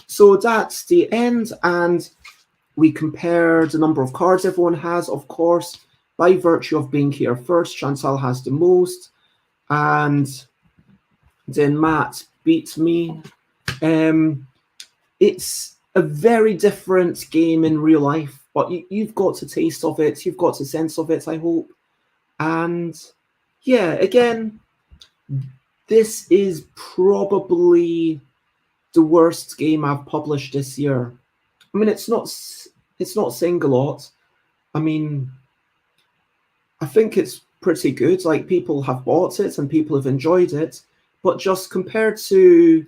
[SPEAKER 1] So that's the end. And we compare the number of cards everyone has, of course, by virtue of being here first. Chantal has the most. And then Matt beats me. It's a very different game in real life. But you've got a taste of it. You've got a sense of it, I hope. And yeah, again, this is probably the worst game I've published this year. I mean, it's not saying a lot. I mean, I think it's pretty good. Like, people have bought it and people have enjoyed it. But just compared to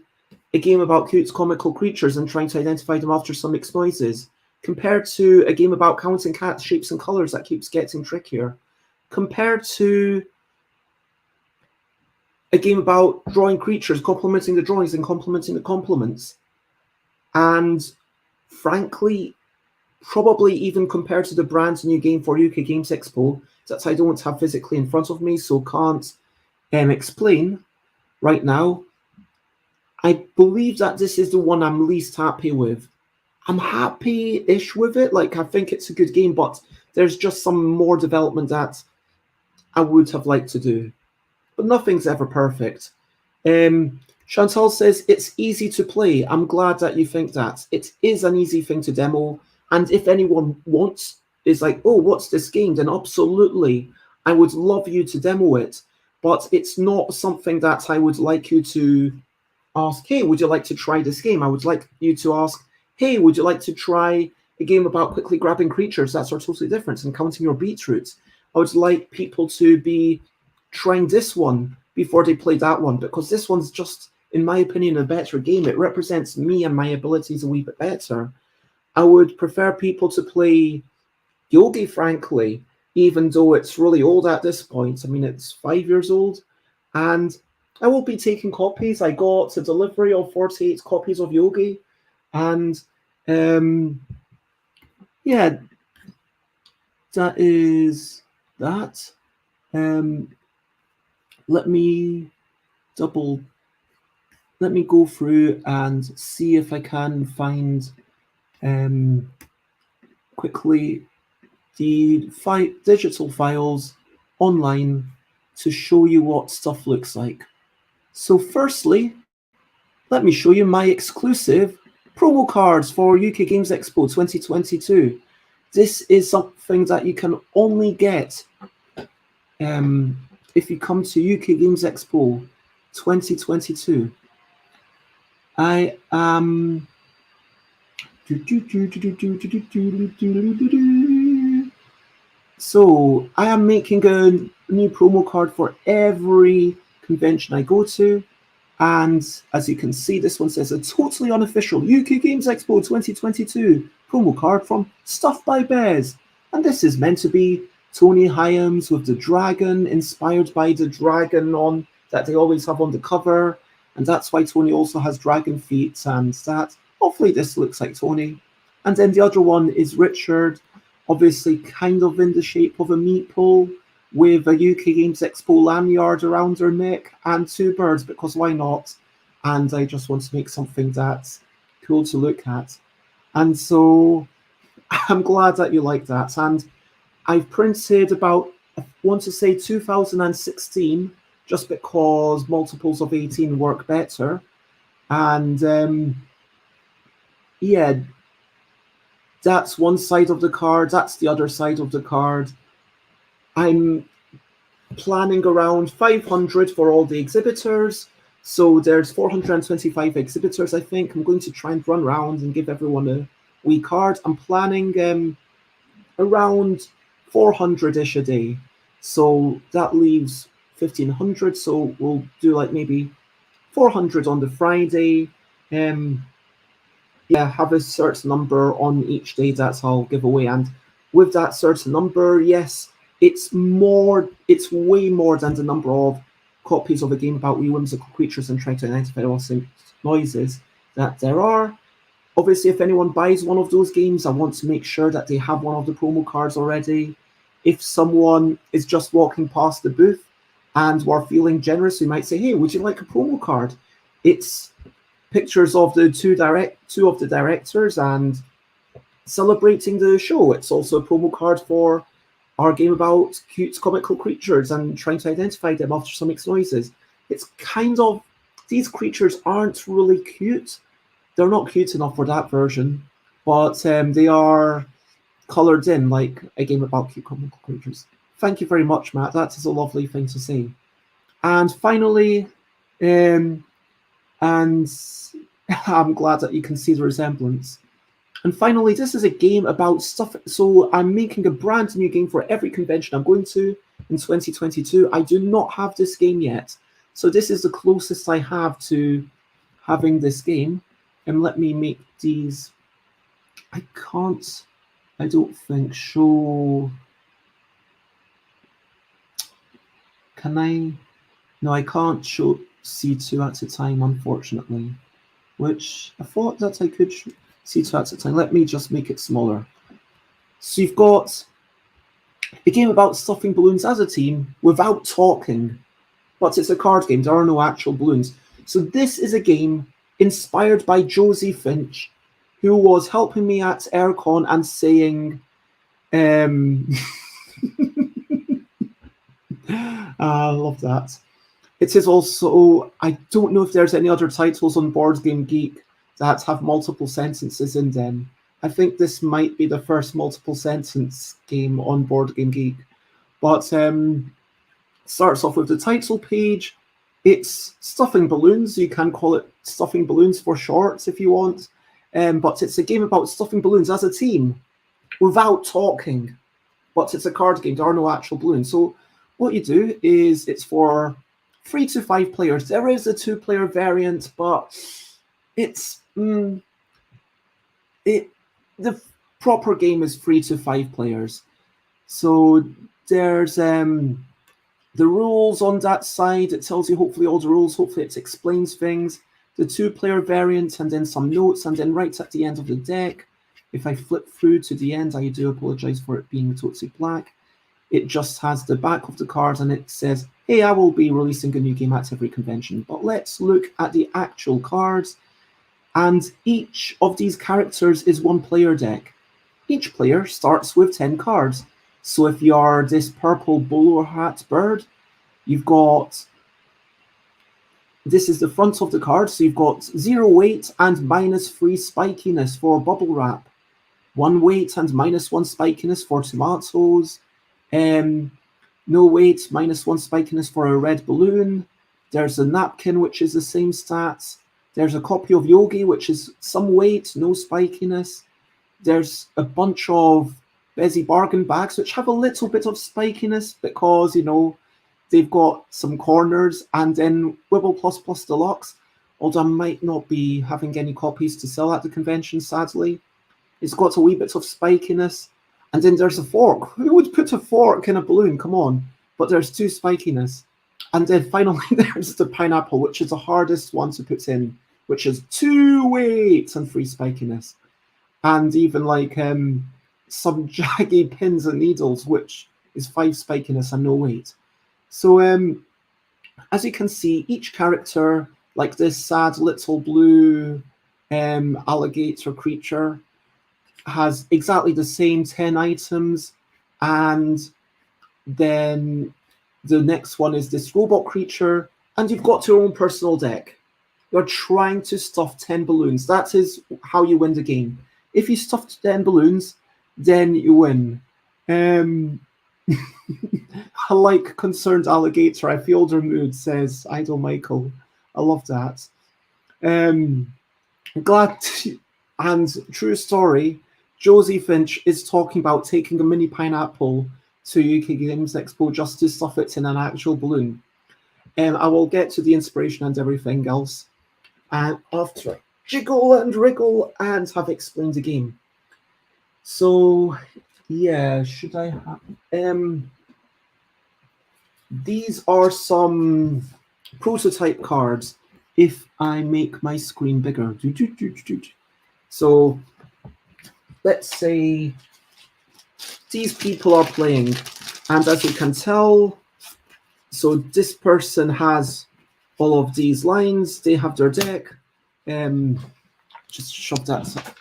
[SPEAKER 1] a game about cute comical creatures and trying to identify them after some mixed noises, compared to a game about counting cats, shapes, and colors that keeps getting trickier, compared to a game about drawing creatures, complementing the drawings and complementing the complements, and frankly, probably even compared to the brand new game for UK Games Expo that I don't have physically in front of me, so can't explain right now, I believe that this is the one I'm least happy with. I'm happy-ish with it. Like, I think it's a good game, but there's just some more development that I would have liked to do. But nothing's ever perfect. Chantal says, it's easy to play. I'm glad that you think that. It is an easy thing to demo. And if anyone is like, oh, what's this game? Then absolutely, I would love you to demo it. But it's not something that I would like you to ask, hey, would you like to try this game? I would like you to ask, hey, would you like to try a game about quickly grabbing creatures that are totally different and counting your beetroots? I would like people to be trying this one before they play that one, because this one's just, in my opinion, a better game. It represents me and my abilities a wee bit better. I would prefer people to play Yogi, frankly, even though it's really old at this point. I mean, it's 5 years old. And I will be taking copies. I got a delivery of 48 copies of Yogi. And yeah, that is that. Let me go through and see if I can find quickly the digital files online to show you what stuff looks like. So firstly, let me show you my exclusive promo cards for UK Games Expo 2022. This is something that you can only get if you come to UK Games Expo 2022. I am so I am making a new promo card for every convention I go to. And as you can see, this one says a totally unofficial UK Games Expo 2022 promo card from Stuff by Bez. And this is meant to be Tony Hyams with the dragon, inspired by the dragon on that they always have on the cover. And that's why Tony also has dragon feet, and that hopefully this looks like Tony. And then the other one is Richard, obviously kind of in the shape of a meatball, with a UK Games Expo lanyard around her neck and two birds, because why not? And I just want to make something that's cool to look at. And so I'm glad that you like that. And I've printed about, I want to say 2016, just because multiples of 18 work better. And yeah, that's one side of the card, that's the other side of the card. I'm planning around 500 for all the exhibitors. So there's 425 exhibitors, I think. I'm going to try and run around and give everyone a wee card. I'm planning around 400-ish a day. So that leaves 1,500. So we'll do like maybe 400 on the Friday. Yeah, have a certain number on each day that I'll give away. And with that certain number, yes, it's way more than the number of copies of a game about wee whimsical creatures and trying to identify awesome noises that there are. Obviously, if anyone buys one of those games, I want to make sure that they have one of the promo cards already. If someone is just walking past the booth and we're feeling generous, we might say, hey, would you like a promo card? It's pictures of the two of the directors and celebrating the show. It's also a promo card for our game about cute comical creatures and trying to identify them after some makes noises. It's kind of, these creatures aren't really cute. They're not cute enough for that version, but they are coloured in like a game about cute comical creatures. Thank you very much, Matt. That is a lovely thing to say. And finally, and I'm glad that you can see the resemblance. And finally, this is a game about stuff. So I'm making a brand new game for every convention I'm going to in 2022. I do not have this game yet. So this is the closest I have to having this game. And let me make these. I don't think, show. Can I? No, I can't see two at a time, unfortunately. Which I thought that I could see two at a time. Let me just make it smaller. So you've got a game about stuffing balloons as a team without talking, but it's a card game. There are no actual balloons. So this is a game inspired by Josie Finch, who was helping me at Aircon and saying, I love that. It is also, I don't know if there's any other titles on Board Game Geek that have multiple sentences in them. I think this might be the first multiple sentence game on Board Game Geek. But starts off with the title page. It's stuffing balloons. You can call it stuffing balloons for short if you want. But it's a game about stuffing balloons as a team without talking. But it's a card game. There are no actual balloons. So what you do is it's for 3 to 5 players. There is a 2-player variant, but it's the proper game is 3 to 5 players. So there's the rules on that side. It tells you hopefully all the rules. Hopefully it explains things. The 2-player variant, and then some notes, and then right at the end of the deck. If I flip through to the end, I do apologize for it being totally black. It just has the back of the card and it says, hey, I will be releasing a new game at every convention. But let's look at the actual cards. And each of these characters is 1-player deck. Each player starts with 10 cards. So if you are this purple bowler hat bird, You've got, this is the front of the card, so you've got 0 weight and -3 spikiness for bubble wrap, 1 weight and -1 spikiness for tomatoes, no weight, -1 spikiness for a red balloon. There's a napkin, which is the same stats. There's a copy of Yogi, which is some weight, no spikiness. There's a bunch of Bezzy bargain bags, which have a little bit of spikiness because, you know, they've got some corners. And then Wibble Plus Plus Deluxe, although I might not be having any copies to sell at the convention, sadly. It's got a wee bit of spikiness. And then there's a fork. Who would put a fork in a balloon? Come on. But there's 2 spikiness. And then finally there's the pineapple, which is the hardest one to put in, which is 2 weight and 3 spikiness. And even like some jaggy pins and needles, which is 5 spikiness and no weight. So as you can see, each character, like this sad little blue alligator creature, has exactly the same 10 items, and then the next one is this robot creature, and you've got your own personal deck. You're trying to stuff 10 balloons. That is how you win the game. If you stuffed 10 balloons, then you win. I like concerned alligator. I feel their mood, says Idol Michael. I love that. Glad to, and true story, Josie Finch is talking about taking a mini pineapple to UK Games Expo just to stuff it in an actual balloon. I will get to the inspiration and everything else. And after I jiggle and wriggle and have explained the game. So, yeah, should I have... these are some prototype cards if I make my screen bigger. So, let's say these people are playing, and as you can tell, so this person has all of these lines, they have their deck. Just shove that.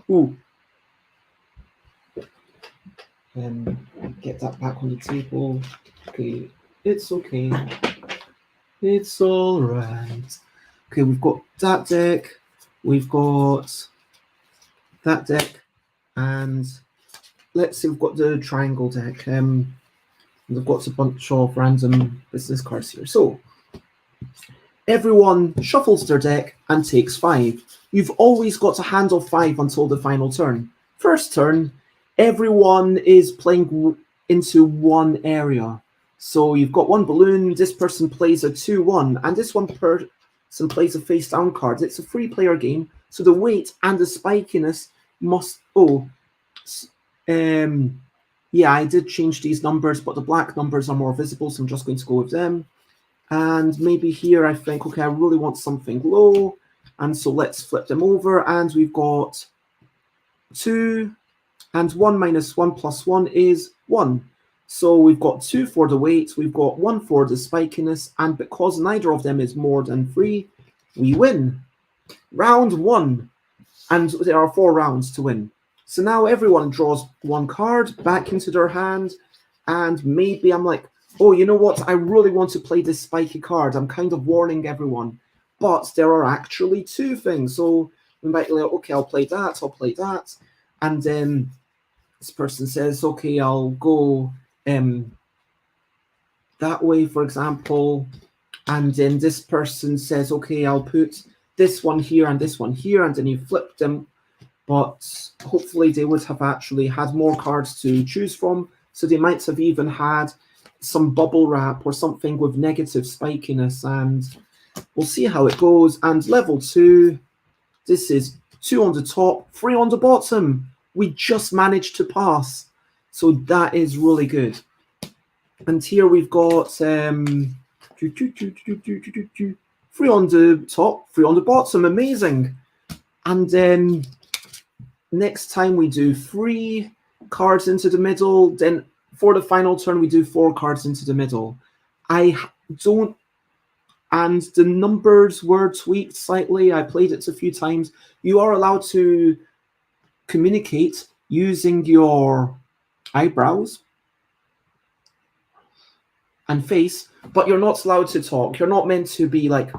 [SPEAKER 1] Ooh. Get that back on the table. Okay, it's okay. It's all right. Okay, we've got that deck. We've got that deck, and let's see, we've got the triangle deck. We've got a bunch of random business cards here. So everyone shuffles their deck and takes 5. You've always got a hand of 5 until the final turn. First turn, everyone is playing into one area. So you've got 1 balloon, this person plays a 2-1, and this one person plays a face down card. It's a 3-player game, so the weight and the spikiness must... yeah, I did change these numbers, but the black numbers are more visible, so I'm just going to go with them. And maybe here I think, okay, I really want something low, and so let's flip them over, and we've got 2, and 1 minus 1 plus 1 is 1. So we've got 2 for the weight, we've got 1 for the spikiness, and because neither of them is more than 3, we win. Round 1, and there are 4 rounds to win. So now everyone draws 1 card back into their hand, and maybe I'm like, oh, you know what? I really want to play this spiky card. I'm kind of warning everyone. But there are actually 2 things. So we might be like, okay, I'll play that. And then this person says, okay, I'll go that way, for example. And then this person says, okay, I'll put this one here and this one here. And then you flip them. But hopefully they would have actually had more cards to choose from. So they might have even had some bubble wrap or something with negative spikiness. And we'll see how it goes. And level 2, this is 2 on the top, 3 on the bottom. We just managed to pass. So that is really good. And here we've got 3 on the top, 3 on the bottom. Amazing. And then next time we do 3 cards into the middle. Then for the final turn, we do 4 cards into the middle. And the numbers were tweaked slightly. I played it a few times. You are allowed to communicate using your eyebrows. and face, but you're not allowed to talk. You're not meant to be like,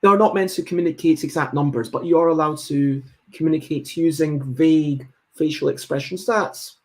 [SPEAKER 1] you're not meant to communicate exact numbers, but you're allowed to communicate using vague facial expressions. That's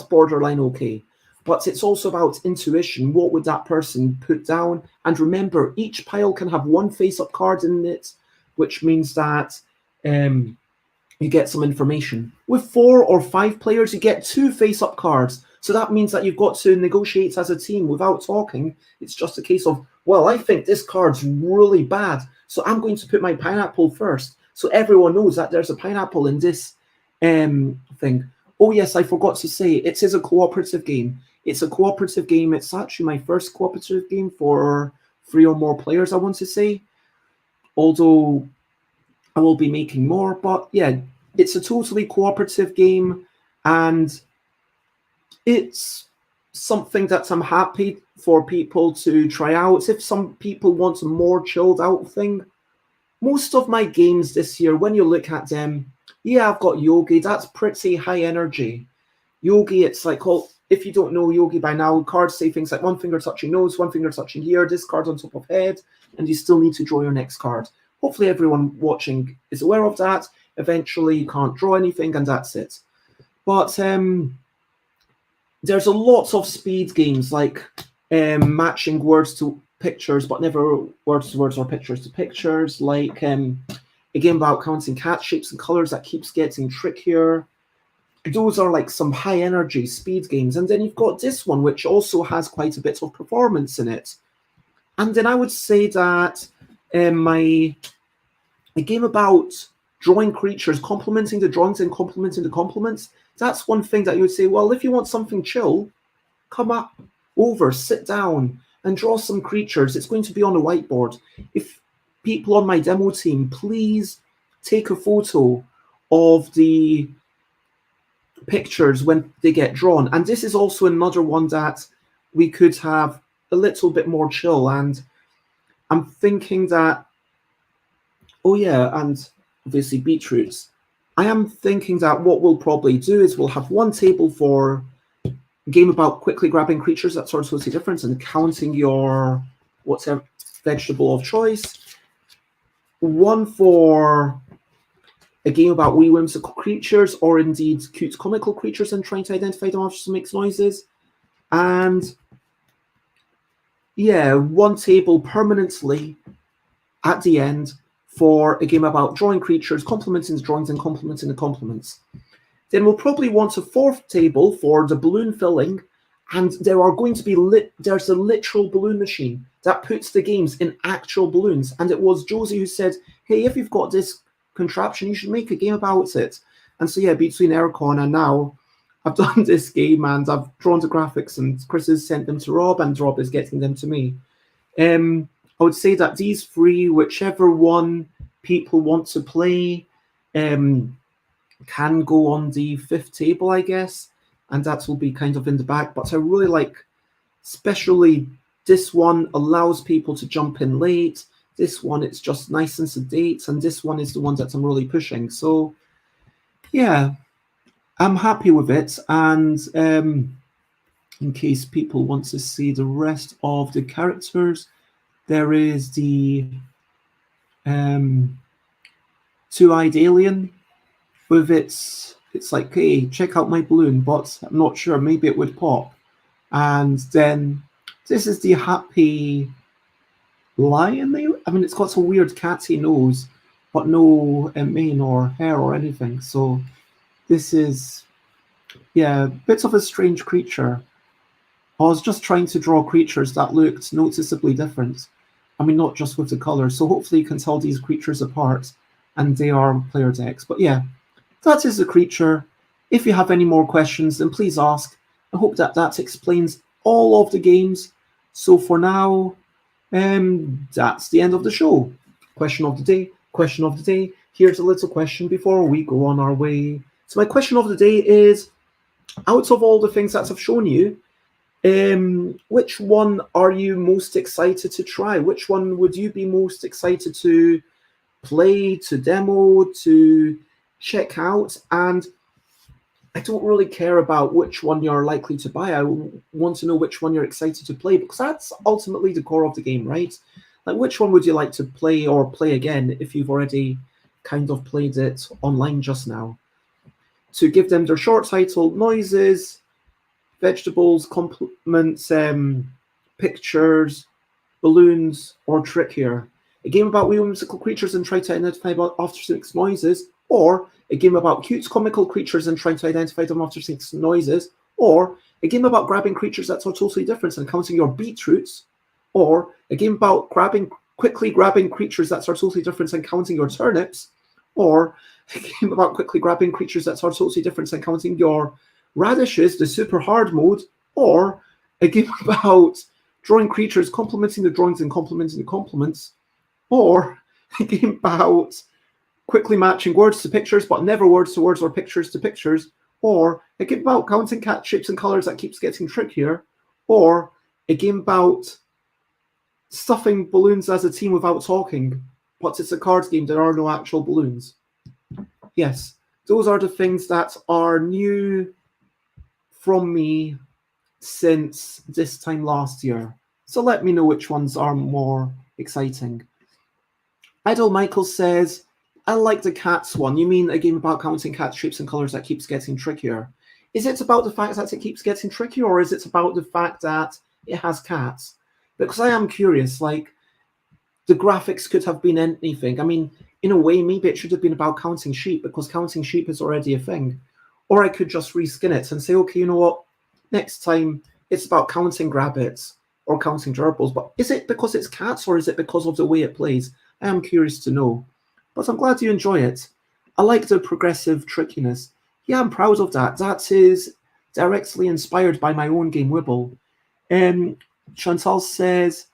[SPEAKER 1] borderline okay. But it's also about intuition. What would that person put down? And remember, each pile can have one face-up card in it, which means that you get some information. With 4 or 5 players, you get 2 face-up cards. So that means that you've got to negotiate as a team without talking. It's just a case of, well, I think this card's really bad, so I'm going to put my pineapple first. So everyone knows that there's a pineapple in this thing. Oh, yes, I forgot to say, it is a cooperative game. It's a cooperative game. It's actually my first cooperative game for 3 or more players, I want to say. Although I will be making more. But yeah, it's a totally cooperative game. And it's something that I'm happy for people to try out. If some people want a more chilled out thing, most of my games this year, when you look at them, yeah, I've got Yogi. That's pretty high energy. Yogi, it's like, well, if you don't know Yogi by now, cards say things like 1 finger touching nose, 1 finger touching here, this card on top of head, and you still need to draw your next card. Hopefully everyone watching is aware of that. Eventually you can't draw anything and that's it. But there's a lot of speed games like matching words to pictures, but never words to words or pictures to pictures, like a game about counting cat shapes and colors that keeps getting trickier. Those are like some high energy speed games. And then you've got this one, which also has quite a bit of performance in it. And then I would say that a game about drawing creatures, complementing the drawings and complementing the complements, that's one thing that you would say, well, if you want something chill, come up over, sit down and draw some creatures. It's going to be on a whiteboard. If people on my demo team, please take a photo of the pictures when they get drawn. And this is also another one that we could have a little bit more chill. And I'm thinking that, oh yeah, and obviously beetroots. I am thinking that what we'll probably do is we'll have one table for a game about quickly grabbing creatures, that's sort of totally different, and counting your whatever vegetable of choice. One for a game about wee whimsical creatures, or indeed cute comical creatures, and trying to identify them after some mixed noises. And yeah, one table permanently at the end for a game about drawing creatures, complementing the drawings and complementing the complements. Then we'll probably want a 4th table for the balloon filling, and there are going to be there's a literal balloon machine that puts the games in actual balloons. And it was Josie who said, hey, if you've got this contraption, you should make a game about it. And so yeah, between Aircon and now, I've done this game and I've drawn the graphics, and Chris has sent them to Rob and Rob is getting them to me. I would say that these 3, whichever one people want to play, can go on the 5th table, I guess, and that will be kind of in the back. But I really like, especially this one allows people to jump in late. This one, it's just nice and sedate, and this one is the one that I'm really pushing. So yeah, I'm happy with it. And in case people want to see the rest of the characters, there is the 2-eyed alien with it's like, hey, check out my balloon, but I'm not sure, maybe it would pop. And then this is the happy lion. I mean, it's got a weird catty nose, but no mane or hair or anything. So this is, yeah, bit of a strange creature. I was just trying to draw creatures that looked noticeably different. I mean, not just with the colors. So hopefully you can tell these creatures apart, and they are player decks. But yeah, that is the creature. If you have any more questions, then please ask. I hope that explains all of the games. So for now, that's the end of the show. Question of the day, question of the day. Here's a little question before we go on our way. So my question of the day is, out of all the things that I've shown you, which one are you most excited to try? Which one would you be most excited to play, to demo, to check out? And I don't really care about which one you're likely to buy. I want to know which one you're excited to play, because that's ultimately the core of the game, right? Like, which one would you like to play or play again if you've already kind of played it online just now? To give them their short title, noises, vegetables, compliments, pictures, balloons, or trickier. A game about whimsical creatures and try to identify after 6 noises, or a game about cute comical creatures and trying to identify them after 6 noises, or a game about grabbing creatures that are totally different and counting your beetroots, or a game about quickly grabbing creatures that are totally different and counting your turnips, or a game about quickly grabbing creatures that are totally different and counting your radishes, the super hard mode, or a game about drawing creatures, complimenting the drawings and complimenting the compliments, or a game about quickly matching words to pictures, but never words to words or pictures to pictures, or a game about counting cat shapes and colors that keeps getting trickier, or a game about stuffing balloons as a team without talking, but it's a card game, there are no actual balloons. Yes, those are the things that are new from me since this time last year. So let me know which ones are more exciting. Idle Michael says, I like the cats one. You mean a game about counting cat shapes and colors that keeps getting trickier? Is it about the fact that it keeps getting trickier, or is it about the fact that it has cats? Because I am curious, like, the graphics could have been anything. I mean, in a way, maybe it should have been about counting sheep, because counting sheep is already a thing. Or I could just reskin it and say, okay, you know what? Next time it's about counting rabbits or counting gerbils. But is it because it's cats, or is it because of the way it plays? I am curious to know. But I'm glad you enjoy it. I like the progressive trickiness. Yeah, I'm proud of that. That is directly inspired by my own game, Wibble. Chantal says,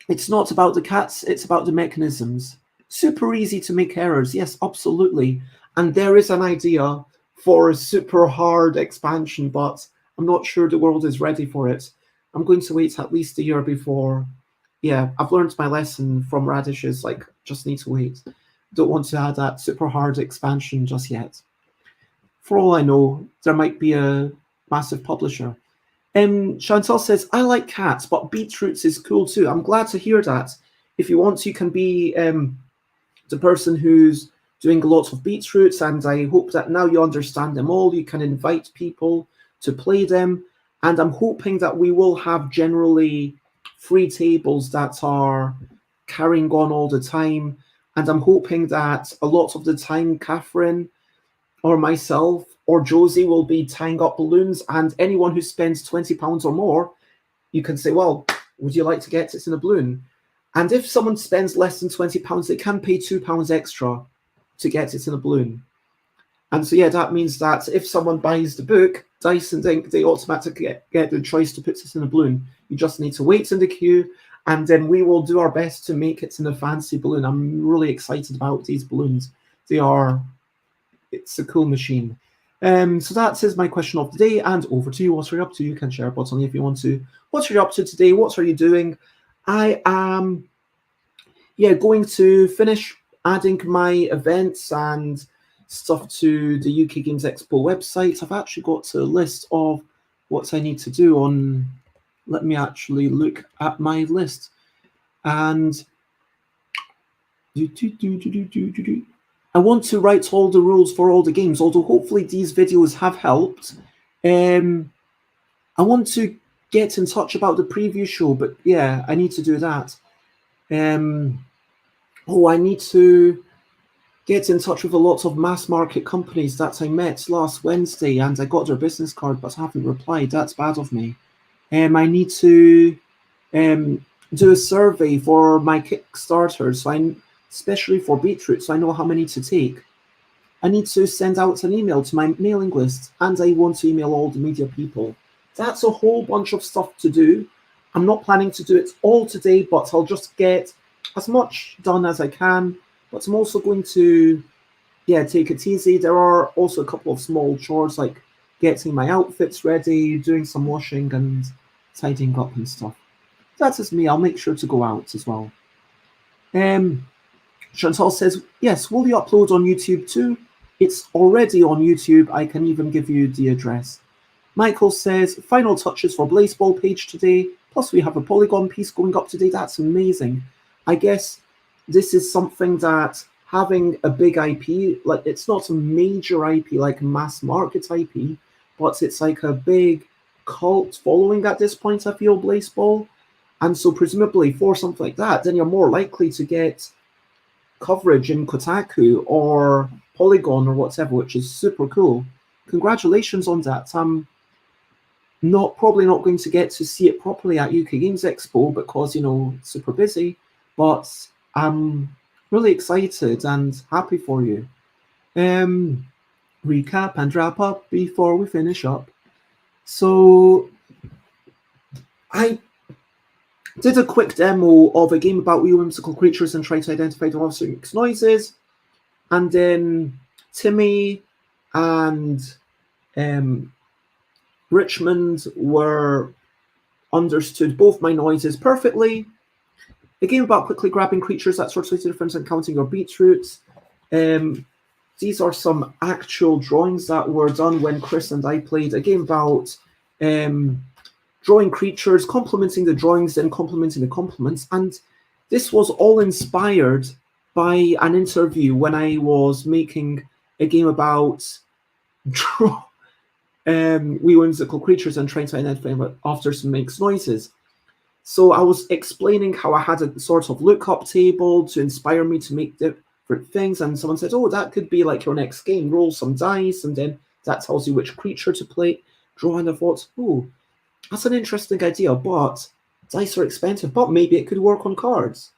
[SPEAKER 1] it's not about the cats, it's about the mechanisms. Super easy to make errors. Yes, absolutely. And there is an idea for a super hard expansion, but I'm not sure the world is ready for it. I'm going to wait at least a year before. Yeah, I've learned my lesson from radishes, like, just need to wait. Don't want to add that super hard expansion just yet. For all I know, there might be a massive publisher. Chantal says, I like cats, but beetroots is cool too. I'm glad to hear that. If you want, you can be the person who's doing lots of beetroots, and I hope that now you understand them all. You can invite people to play them, and I'm hoping that we will have generally free tables that are carrying on all the time, and I'm hoping that a lot of the time Catherine or myself or Josie will be tying up balloons, and anyone who spends £20 or more, you can say, well, would you like to get it in a balloon? And if someone spends less than £20, they can pay £2 extra to get it in a balloon. And so, yeah, that means that if someone buys the book, Dice and Ink, they automatically get the choice to put it in a balloon. You just need to wait in the queue, and then we will do our best to make it in a fancy balloon. I'm really excited about these balloons. It's a cool machine. So that is my question of the day, and over to you. What are you up to? You can share a button if you want to. What are you up to today? What are you doing? I am, going to finish adding my events and stuff to the UK Games Expo website. I've actually got a list of what I need to do on. Let me actually look at my list. And I want to write all the rules for all the games, although hopefully these videos have helped. I want to get in touch about the preview show, but yeah, I need to do that. I need to get in touch with a lot of mass market companies that I met last Wednesday, and I got their business card, but I haven't replied. That's bad of me. I need to do a survey for my Kickstarter, especially for beetroots, so I know how many to take. I need to send out an email to my mailing list, and I want to email all the media people. That's a whole bunch of stuff to do. I'm not planning to do it all today, but I'll just get as much done as I can. But I'm also going to, take it easy. There are also a couple of small chores, like getting my outfits ready, doing some washing and tidying up and stuff. That is me. I'll make sure to go out as well. Chantal says, yes, will you upload on YouTube too? It's already on YouTube. I can even give you the address. Michael says, final touches for Blazeball page today. Plus we have a Polygon piece going up today. That's amazing. I guess this is something that having a big IP, like it's not a major IP, like mass market IP, but it's like a big cult following at this point, I feel, Blazeball. And so presumably for something like that, then you're more likely to get coverage in Kotaku or Polygon or whatever, which is super cool. Congratulations on that. I'm probably not going to get to see it properly at UK Games Expo because, you know, super busy, but I'm really excited and happy for you. Recap and wrap up before we finish up. So I did a quick demo of a game about wee whimsical creatures and tried to identify the officer makes noises. And then Timmy and Richmond understood both my noises perfectly. A game about quickly grabbing creatures, that sort of difference and counting your beetroots. These are some actual drawings that were done when Chris and I played. A game about drawing creatures, complementing the drawings, then complementing the complements. And this was all inspired by an interview when I was making a game about wee whimsical creatures and trying to identify what after some makes noises. So I was explaining how I had a sort of lookup table to inspire me to make different things, and someone said, oh, that could be like your next game. Roll some dice, and then that tells you which creature to play, draw. And I thought, oh, that's an interesting idea, but dice are expensive, but maybe it could work on cards.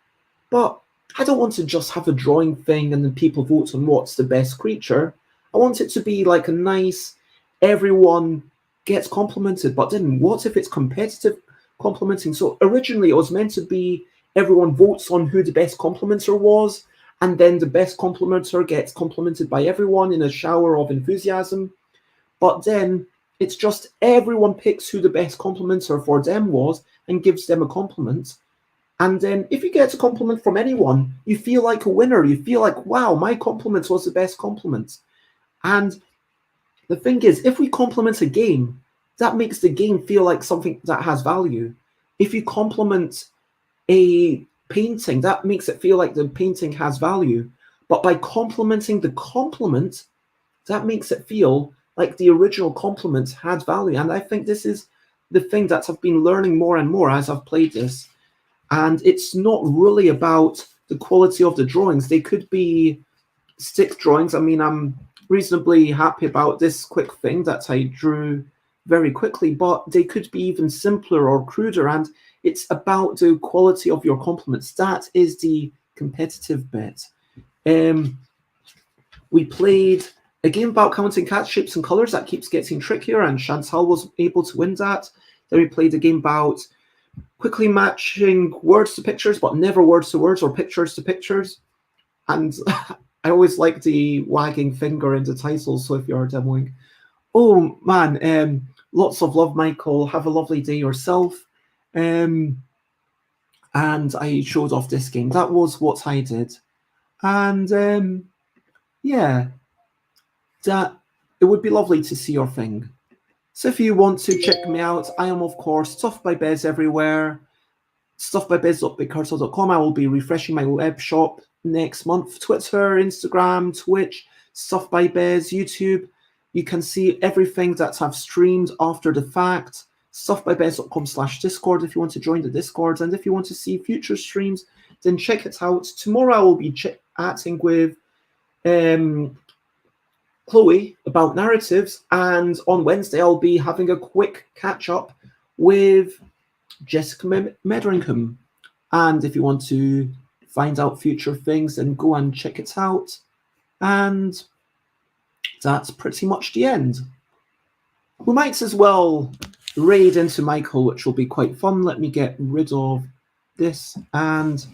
[SPEAKER 1] But I don't want to just have a drawing thing and then people vote on what's the best creature. I want it to be like a nice, everyone gets complimented, but then what if it's competitive complimenting? So originally it was meant to be everyone votes on who the best complimenter was, and then the best complimenter gets complimented by everyone in a shower of enthusiasm. But then it's just everyone picks who the best complimenter for them was and gives them a compliment. And then if you get a compliment from anyone, you feel like a winner. You feel like, wow, my compliment was the best compliment. And the thing is, if we compliment a game, that makes the game feel like something that has value. If you compliment a painting, that makes it feel like the painting has value. But by complimenting the compliment, that makes it feel like the original compliment had value. And I think this is the thing that I've been learning more and more as I've played this. And it's not really about the quality of the drawings. They could be stick drawings. I mean, I'm reasonably happy about this quick thing that I drew very quickly, but they could be even simpler or cruder. And it's about the quality of your compliments. That is the competitive bit. We played a game about counting cat shapes and colors that keeps getting trickier, and Chantal was able to win that. Then we played a game about quickly matching words to pictures, but never words to words or pictures to pictures. And I always like the wagging finger in the title, so if you're demoing. Oh, man, lots of love, Michael. Have a lovely day yourself. And I showed off this game. That was what I did. And yeah, that it would be lovely to see your thing. So if you want to check me out, I am, of course, Stuff by Bez everywhere. stuffbybez.bigcartel.com. I will be refreshing my web shop next month. Twitter, Instagram, Twitch, Stuff by Bez, YouTube. You can see everything that I've streamed after the fact. stuffbybez.com/Discord if you want to join the Discord. And if you want to see future streams, then check it out. Tomorrow I will be chatting with Chloe about narratives, and on Wednesday I'll be having a quick catch-up with Jessica Medringham. And if you want to find out future things, then go and check it out. And that's pretty much the end. We might as well raid into Michael, which will be quite fun. Let me get rid of this. And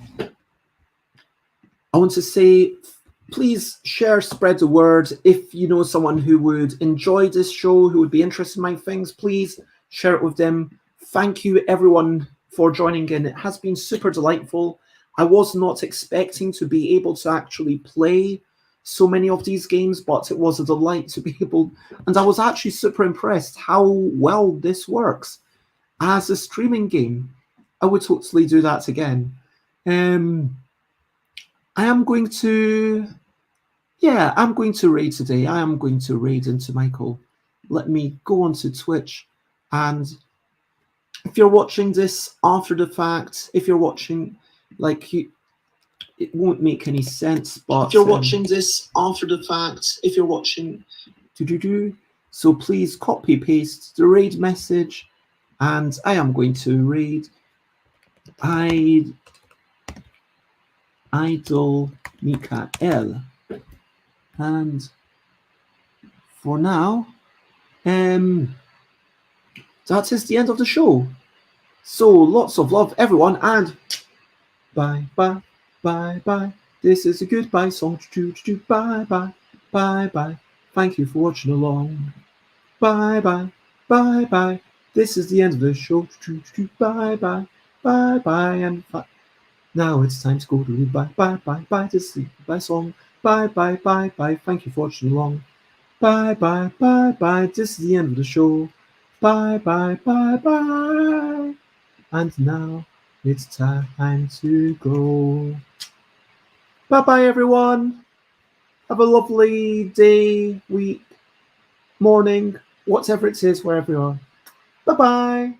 [SPEAKER 1] I want to say, please share, spread the word. If you know someone who would enjoy this show, who would be interested in my things, please share it with them. Thank you, everyone, for joining in. It has been super delightful. I was not expecting to be able to actually play so many of these games, but it was a delight to be able, and I was actually super impressed how well this works as a streaming game. I would totally do that again. I am going to, yeah, I'm going to raid today. I am going to raid into Michael. Let me go onto Twitch, and if you're watching this after the fact, if you're watching, like, it won't make any sense, but if you're watching this after the fact, if you're watching, so please copy paste the raid message, and I am going to raid Idol Mikael. And for now, that is the end of the show. So lots of love, everyone, and bye, bye, bye, bye. This is a goodbye song. Bye, bye, bye, bye. Thank you for watching along. Bye, bye, bye, bye. This is the end of the show. Bye, bye, bye, bye, and now it's time to go to bye, bye, bye, bye. This is the goodbye song. Bye, bye, bye, bye. Thank you for watching along. Bye, bye, bye, bye. This is the end of the show. Bye, bye, bye, bye. And now it's time to go. Bye, bye, everyone. Have a lovely day, week, morning, whatever it is, wherever you are. Bye, bye.